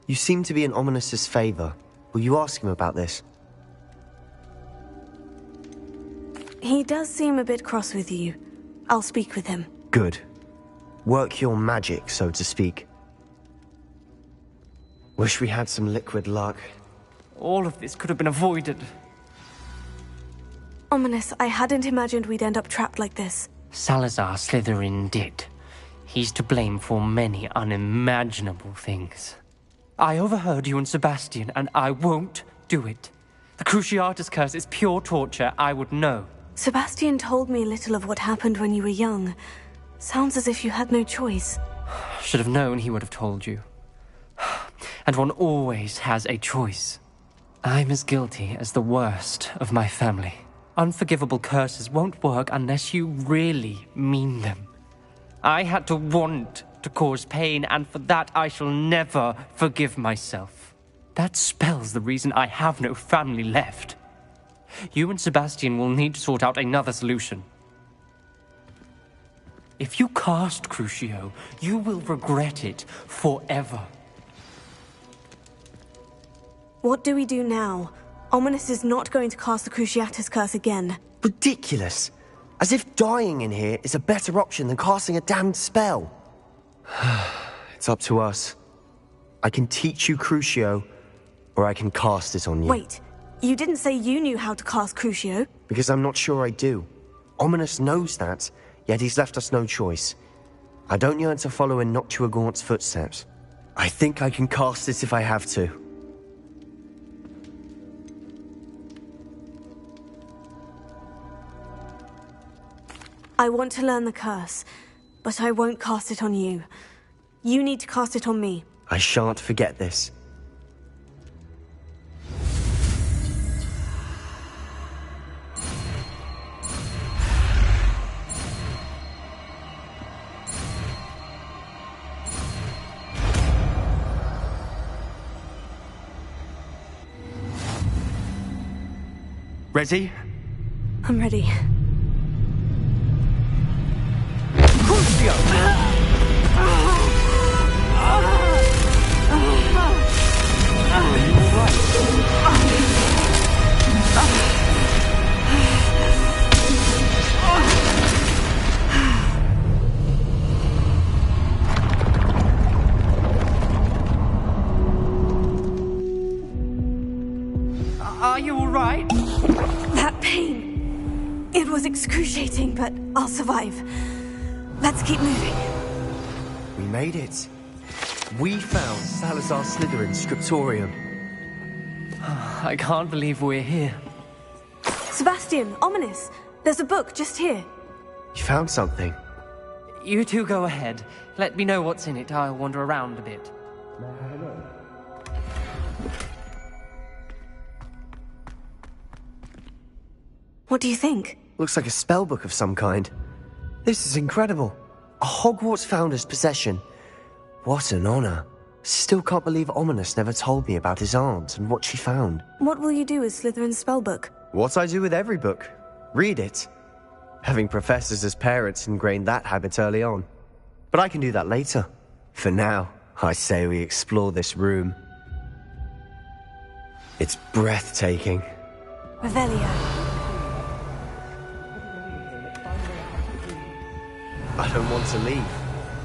You seem to be in Ominous's favor. Will you ask him about this? He does seem a bit cross with you. I'll speak with him. Good. Work your magic, so to speak. Wish we had some liquid luck. All of this could have been avoided. Ominous, I hadn't imagined we'd end up trapped like this. Salazar Slytherin did. He's to blame for many unimaginable things. I overheard you and Sebastian, and I won't do it. The Cruciatus curse is pure torture, I would know. Sebastian told me a little of what happened when you were young. Sounds as if you had no choice. Should have known he would have told you. And one always has a choice. I'm as guilty as the worst of my family. Unforgivable curses won't work unless you really mean them. I had to want to cause pain, and for that I shall never forgive myself. That spells the reason I have no family left. You and Sebastian will need to sort out another solution. If you cast Crucio, you will regret it forever. What do we do now? Ominous is not going to cast the Cruciatus curse again. Ridiculous. As if dying in here is a better option than casting a damned spell. It's up to us. I can teach you Crucio, or I can cast it on you. Wait, you didn't say you knew how to cast Crucio? Because I'm not sure I do. Ominous knows that, yet he's left us no choice. I don't yearn to follow in Noctua Gaunt's footsteps. I think I can cast it if I have to. I want to learn the curse, but I won't cast it on you. You need to cast it on me. I shan't forget this. Ready? I'm ready. Are you all right? That pain. It was excruciating, but I'll survive. Let's keep moving. We made it. We found Salazar Slytherin's scriptorium. I can't believe we're here. Sebastian, ominous. There's a book just here. You found something? You two go ahead. Let me know what's in it. I'll wander around a bit. What do you think? Looks like a spell book of some kind. This is incredible. A Hogwarts founder's possession. What an honor. Still can't believe Ominous never told me about his aunt and what she found. What will you do with Slytherin's spellbook? What I do with every book. Read it. Having professors as parents ingrained that habit early on. But I can do that later. For now, I say we explore this room. It's breathtaking. Revelio. I don't want to leave,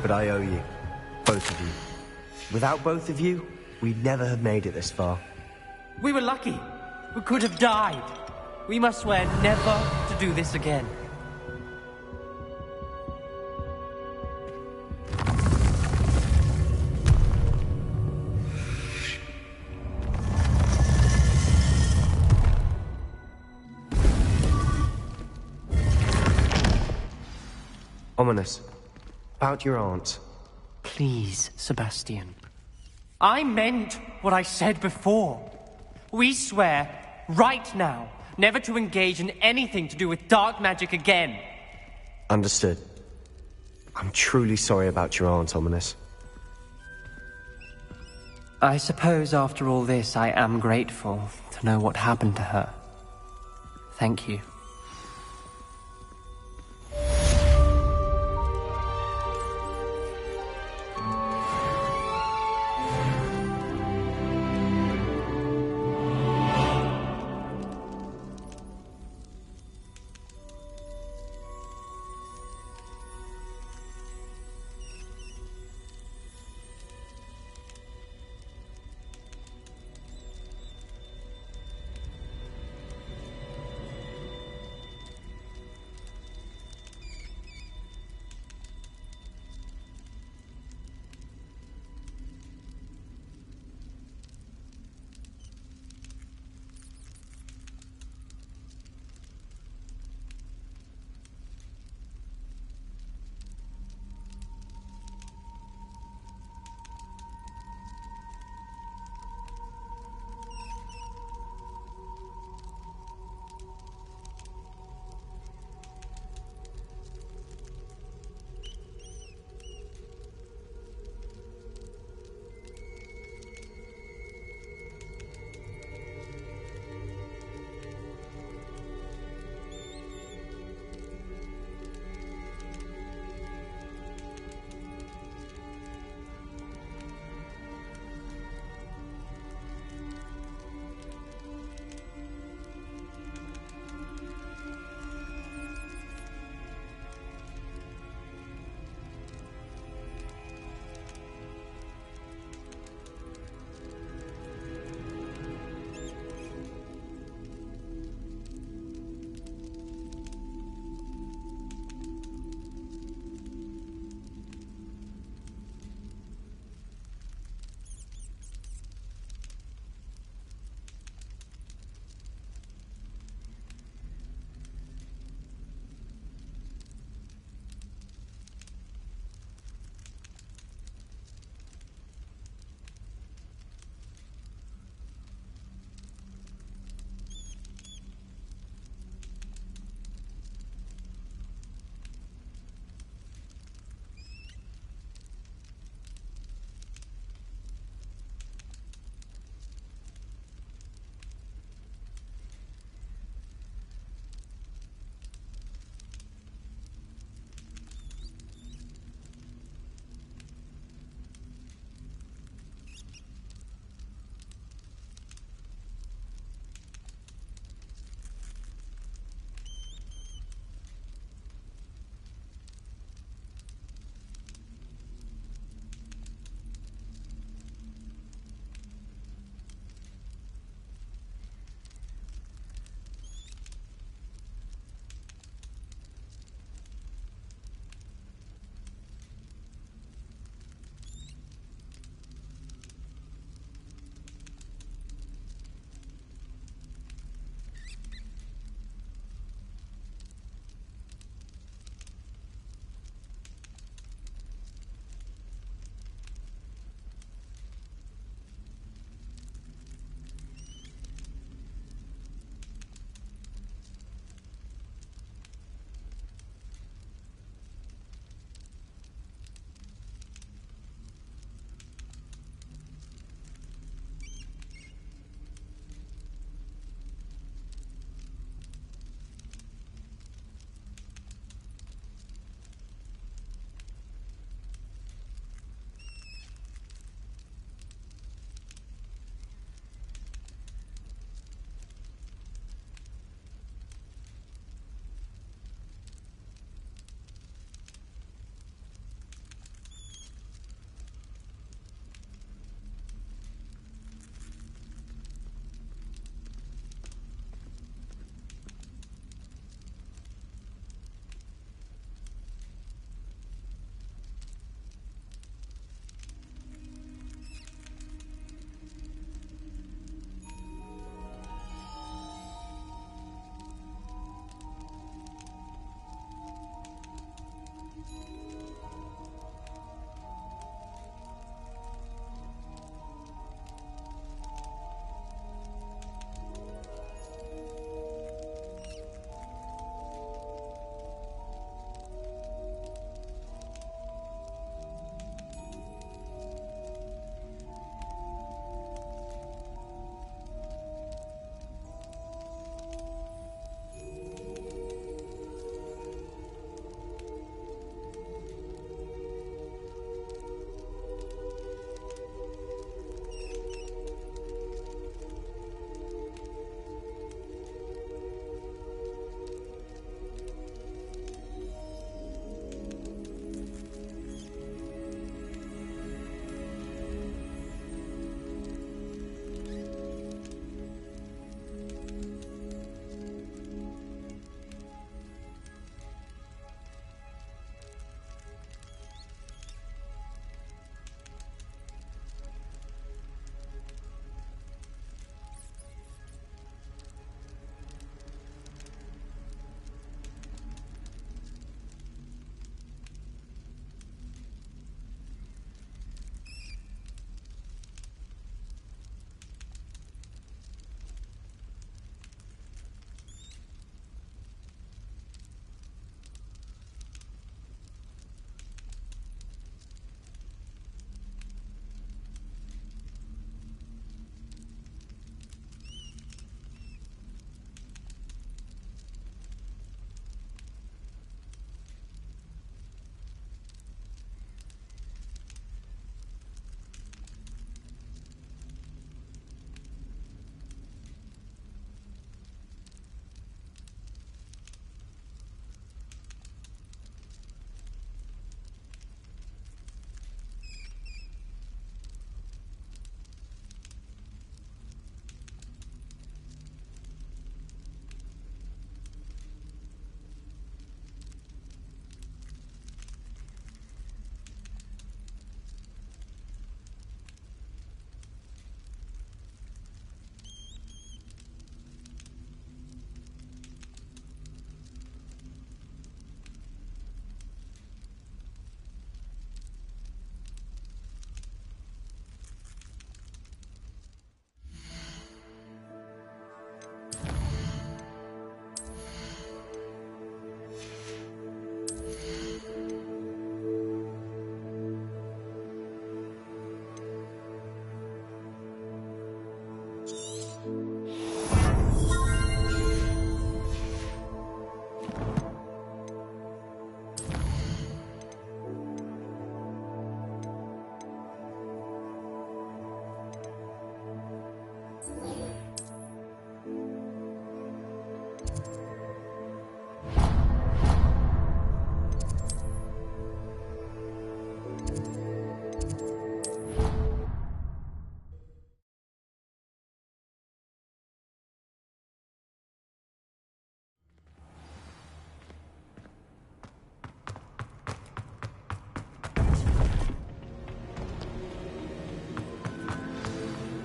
but I owe you. Both of you. Without both of you, we'd never have made it this far. We were lucky. We could have died. We must swear never to do this again. Ominous. About your aunt. Please, Sebastian. I meant what I said before. We swear, right now, never to engage in anything to do with dark magic again. Understood. I'm truly sorry about your aunt, Ominous. I suppose after all this, I am grateful to know what happened to her. Thank you.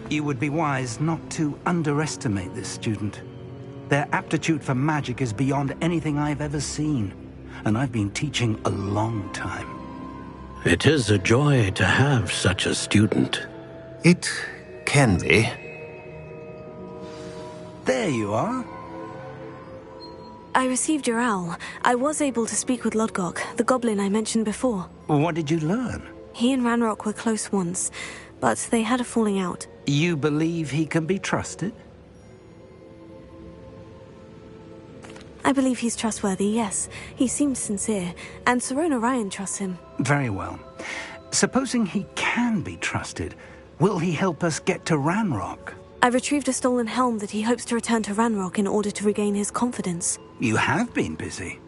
You would be wise not to underestimate this student. Their aptitude for magic is beyond anything I've ever seen, and I've been teaching a long time. It is a joy to have such a student. It can be. There you are. I received your owl. I was able to speak with Lodgok, the goblin I mentioned before. What did you learn? He and Ranrock were close once, but they had a falling out. You believe he can be trusted? I believe he's trustworthy, yes. He seemed sincere, and Sirona Ryan trusts him. Very well. Supposing he can be trusted, will he help us get to Ranrock? I retrieved a stolen helm that he hopes to return to Ranrock in order to regain his confidence. You have been busy.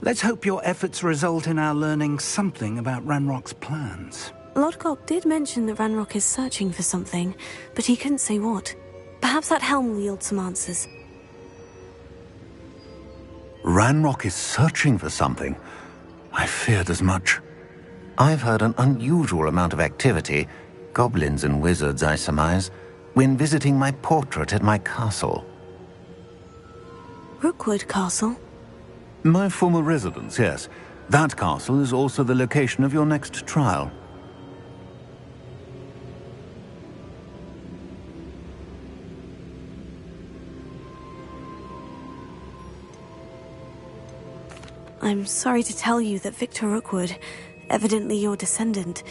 Let's hope your efforts result in our learning something about Ranrock's plans. Lodgok did mention that Ranrock is searching for something, but he couldn't say what. Perhaps that helm will yield some answers. Ranrock is searching for something. I feared as much. I've heard an unusual amount of activity, goblins and wizards, I surmise, when visiting my portrait at my castle. Rookwood Castle? My former residence, yes. That castle is also the location of your next trial. I'm sorry to tell you that Victor Rookwood, evidently your descendant,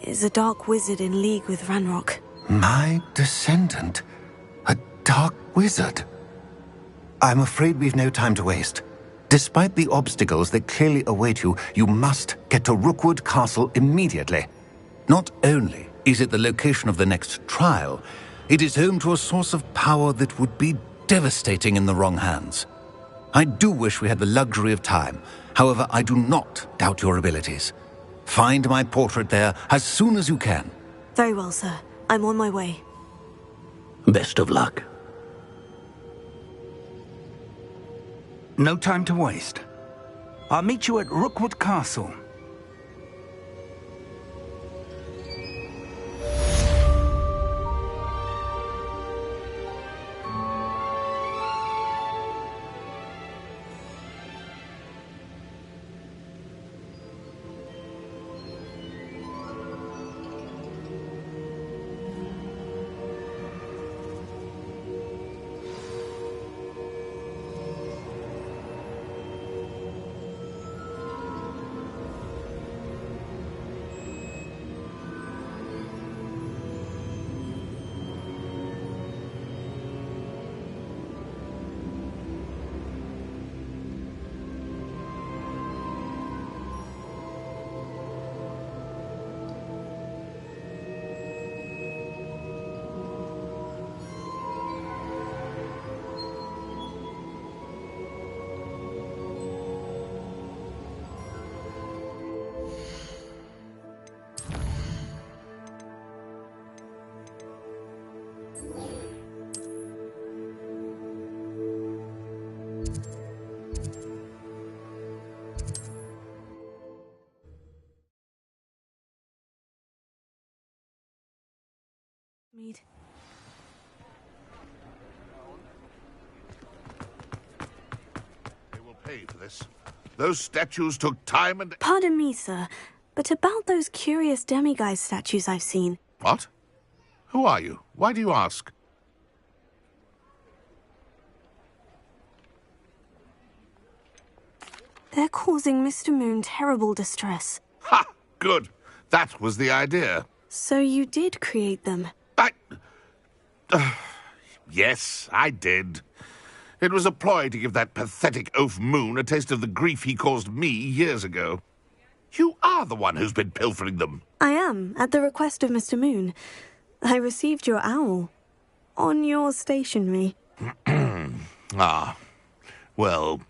is a dark wizard in league with Ranrock. My descendant? A dark wizard? I'm afraid we've no time to waste. Despite the obstacles that clearly await you, you must get to Rookwood Castle immediately. Not only is it the location of the next trial, it is home to a source of power that would be devastating in the wrong hands. I do wish we had the luxury of time. However, I do not doubt your abilities. Find my portrait there as soon as you can. Very well, sir. I'm on my way. Best of luck. No time to waste. I'll meet you at Rookwood Castle. Mead. They will pay for this. Those statues took time and... Pardon me, sir, but about those curious demiguise statues I've seen. What? Who are you? Why do you ask? They're causing Mr. Moon terrible distress. Ha! Good. That was the idea. So you did create them? Yes, I did. It was a ploy to give that pathetic oaf Moon a taste of the grief he caused me years ago. You are the one who's been pilfering them. I am, at the request of Mr. Moon. I received your owl. On your stationery. Ah. Well,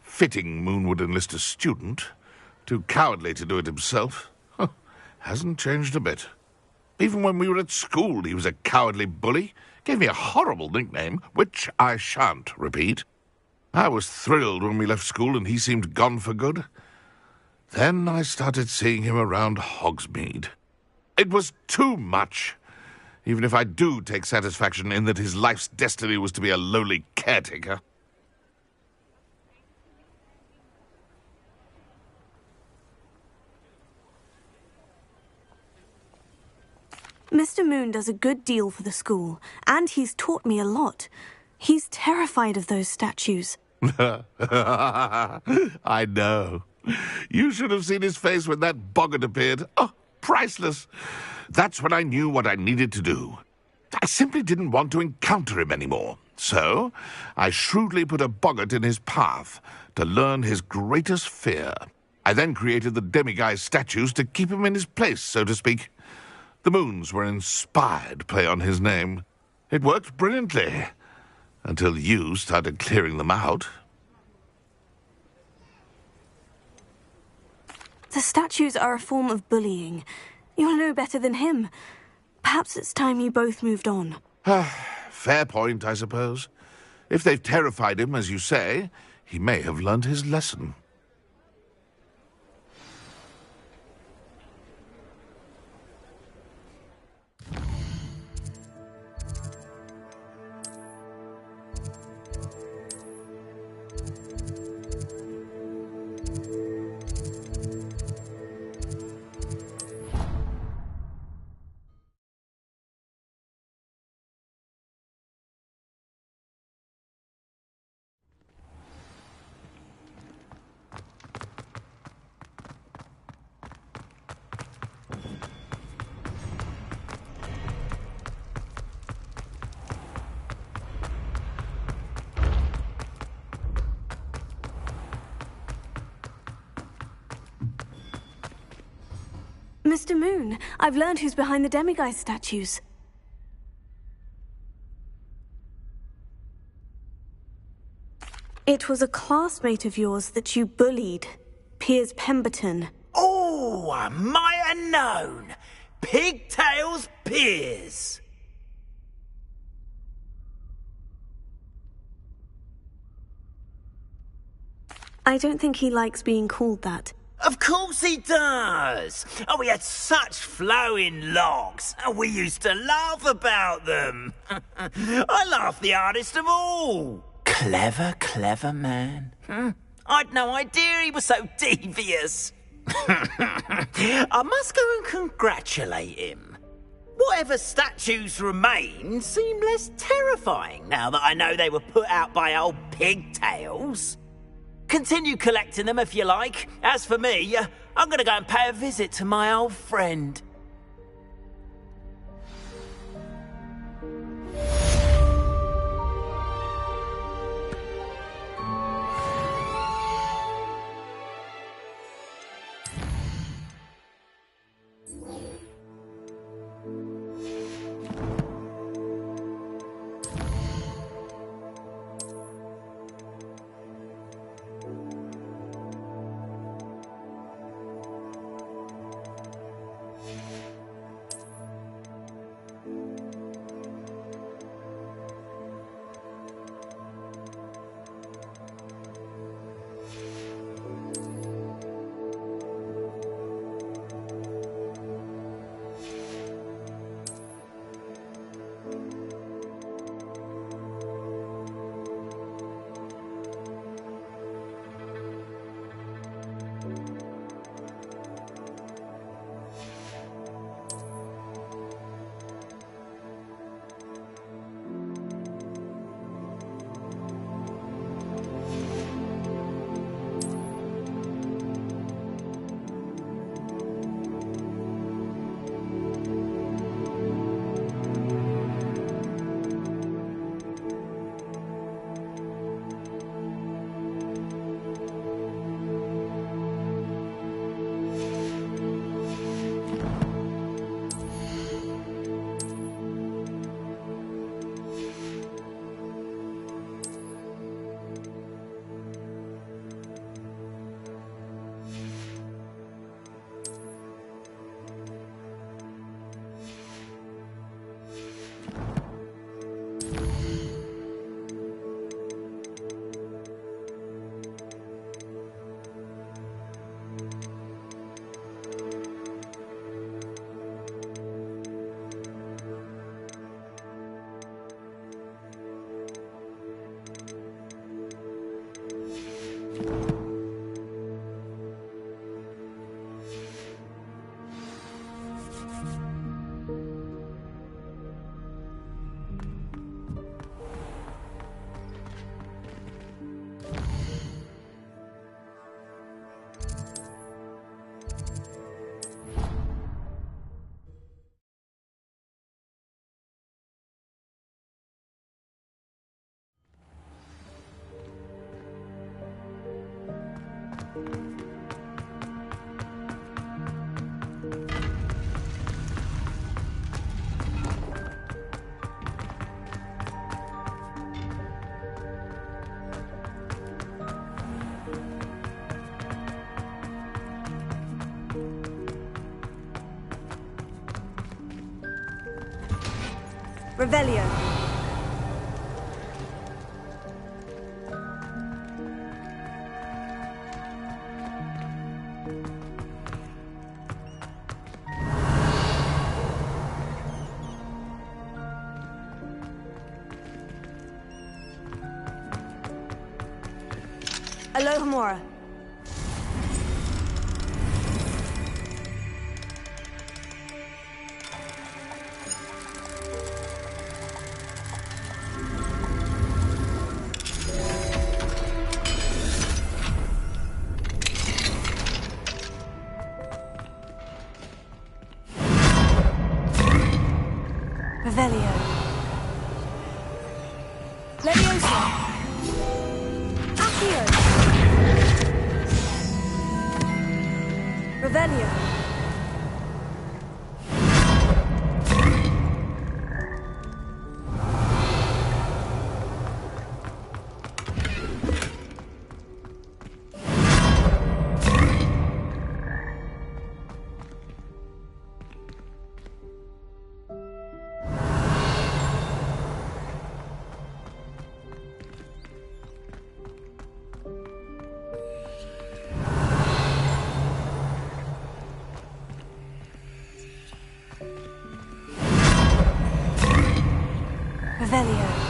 fitting Moon would enlist a student. Too cowardly to do it himself. Hasn't changed a bit. Even when we were at school, he was a cowardly bully. Gave me a horrible nickname, which I shan't repeat. I was thrilled when we left school and he seemed gone for good. Then I started seeing him around Hogsmeade. It was too much. even if I do take satisfaction in that his life's destiny was to be a lowly caretaker. Mr. Moon does a good deal for the school, and he's taught me a lot. He's terrified of those statues. I know. You should have seen his face when that boggart appeared. Oh, priceless. That's when I knew what I needed to do. I simply didn't want to encounter him anymore. So, I shrewdly put a boggart in his path to learn his greatest fear. I then created the demiguise statues to keep him in his place, so to speak. The moons were an inspired play on his name. It worked brilliantly, until you started clearing them out. The statues are a form of bullying. You'll know better than him. Perhaps it's time you both moved on. Fair point, I suppose. If they've terrified him, as you say, he may have learned his lesson. Mr. Moon, I've learned who's behind the demiguise statues. It was a classmate of yours that you bullied, Piers Pemberton. Oh, I might have known. Pigtails Piers. I don't think he likes being called that. Of course he does. Oh, we had such flowing locks. And we used to laugh about them. I laughed the hardest of all. Clever, clever man. I'd no idea he was so devious. I must go and congratulate him. Whatever statues remain seem less terrifying now that I know they were put out by old pigtails. Continue collecting them if you like. As for me, I'm going to go and pay a visit to my old friend. Revelio. Alohomora. Revelio. Leviosa. Accio. Revelio. Revelio.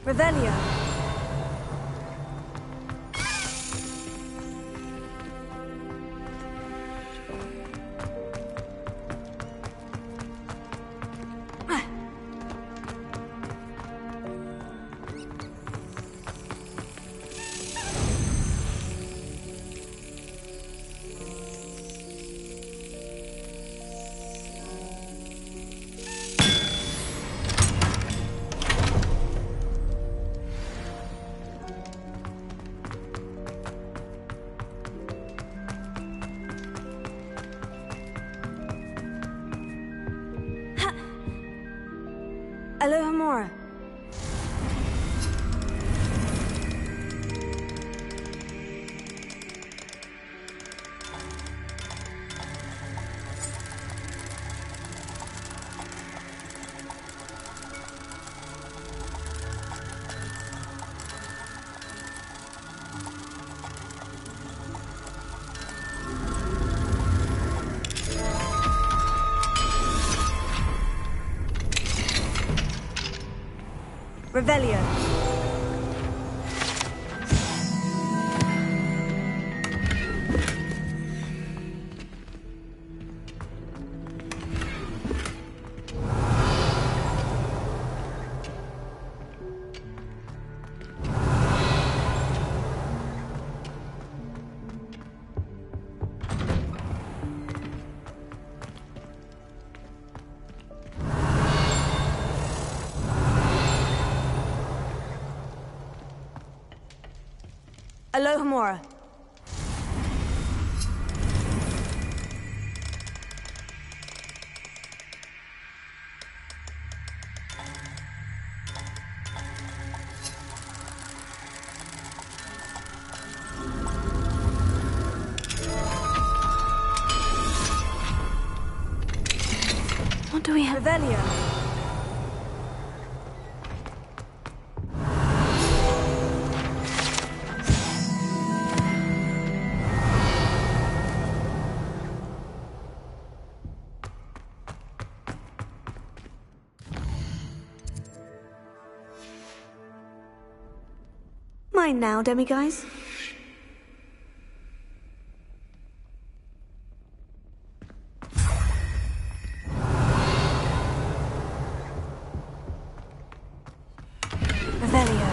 Revelio. Alohomora. Revelio. Alohomora. What do we have? Revelio. Mine now, demiguise. Revelio.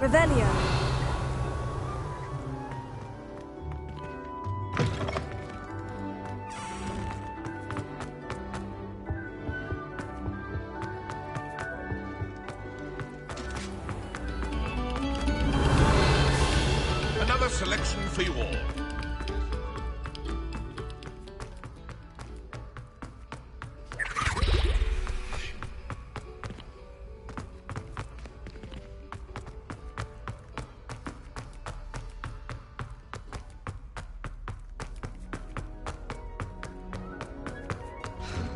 Revelio. Another selection for you all.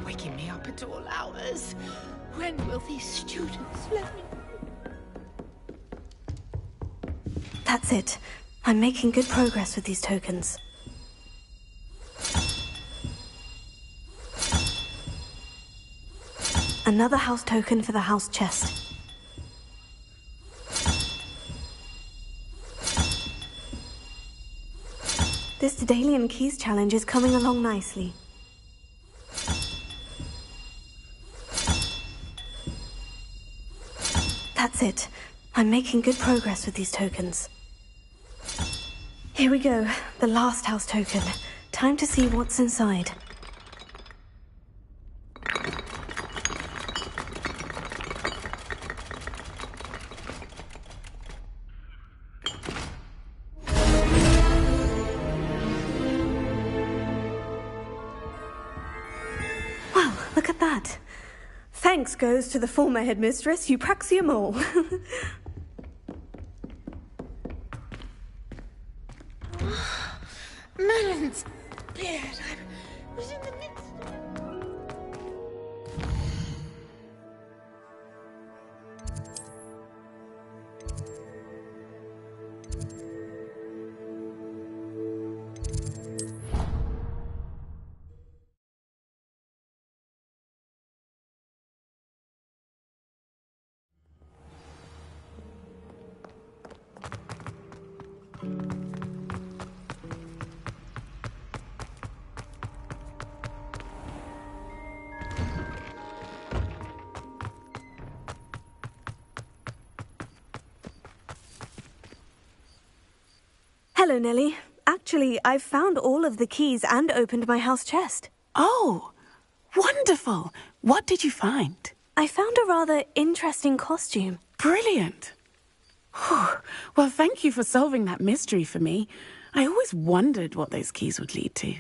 Waking me up at all hours. When will these students let me? That's it. I'm making good progress with these tokens. Another house token for the house chest. This Daedalian Keys challenge is coming along nicely. That's it. I'm making good progress with these tokens. Here we go, the last house token. Time to see what's inside. Well, look at that. Thanks goes to the former headmistress, Eupraxia Mole. Merlin's beard. I was in the midst. Hello, Nellie. Actually, I've found all of the keys and opened my house chest. Oh, wonderful. What did you find? I found a rather interesting costume. Brilliant. Whew. Well, thank you for solving that mystery for me. I always wondered what those keys would lead to.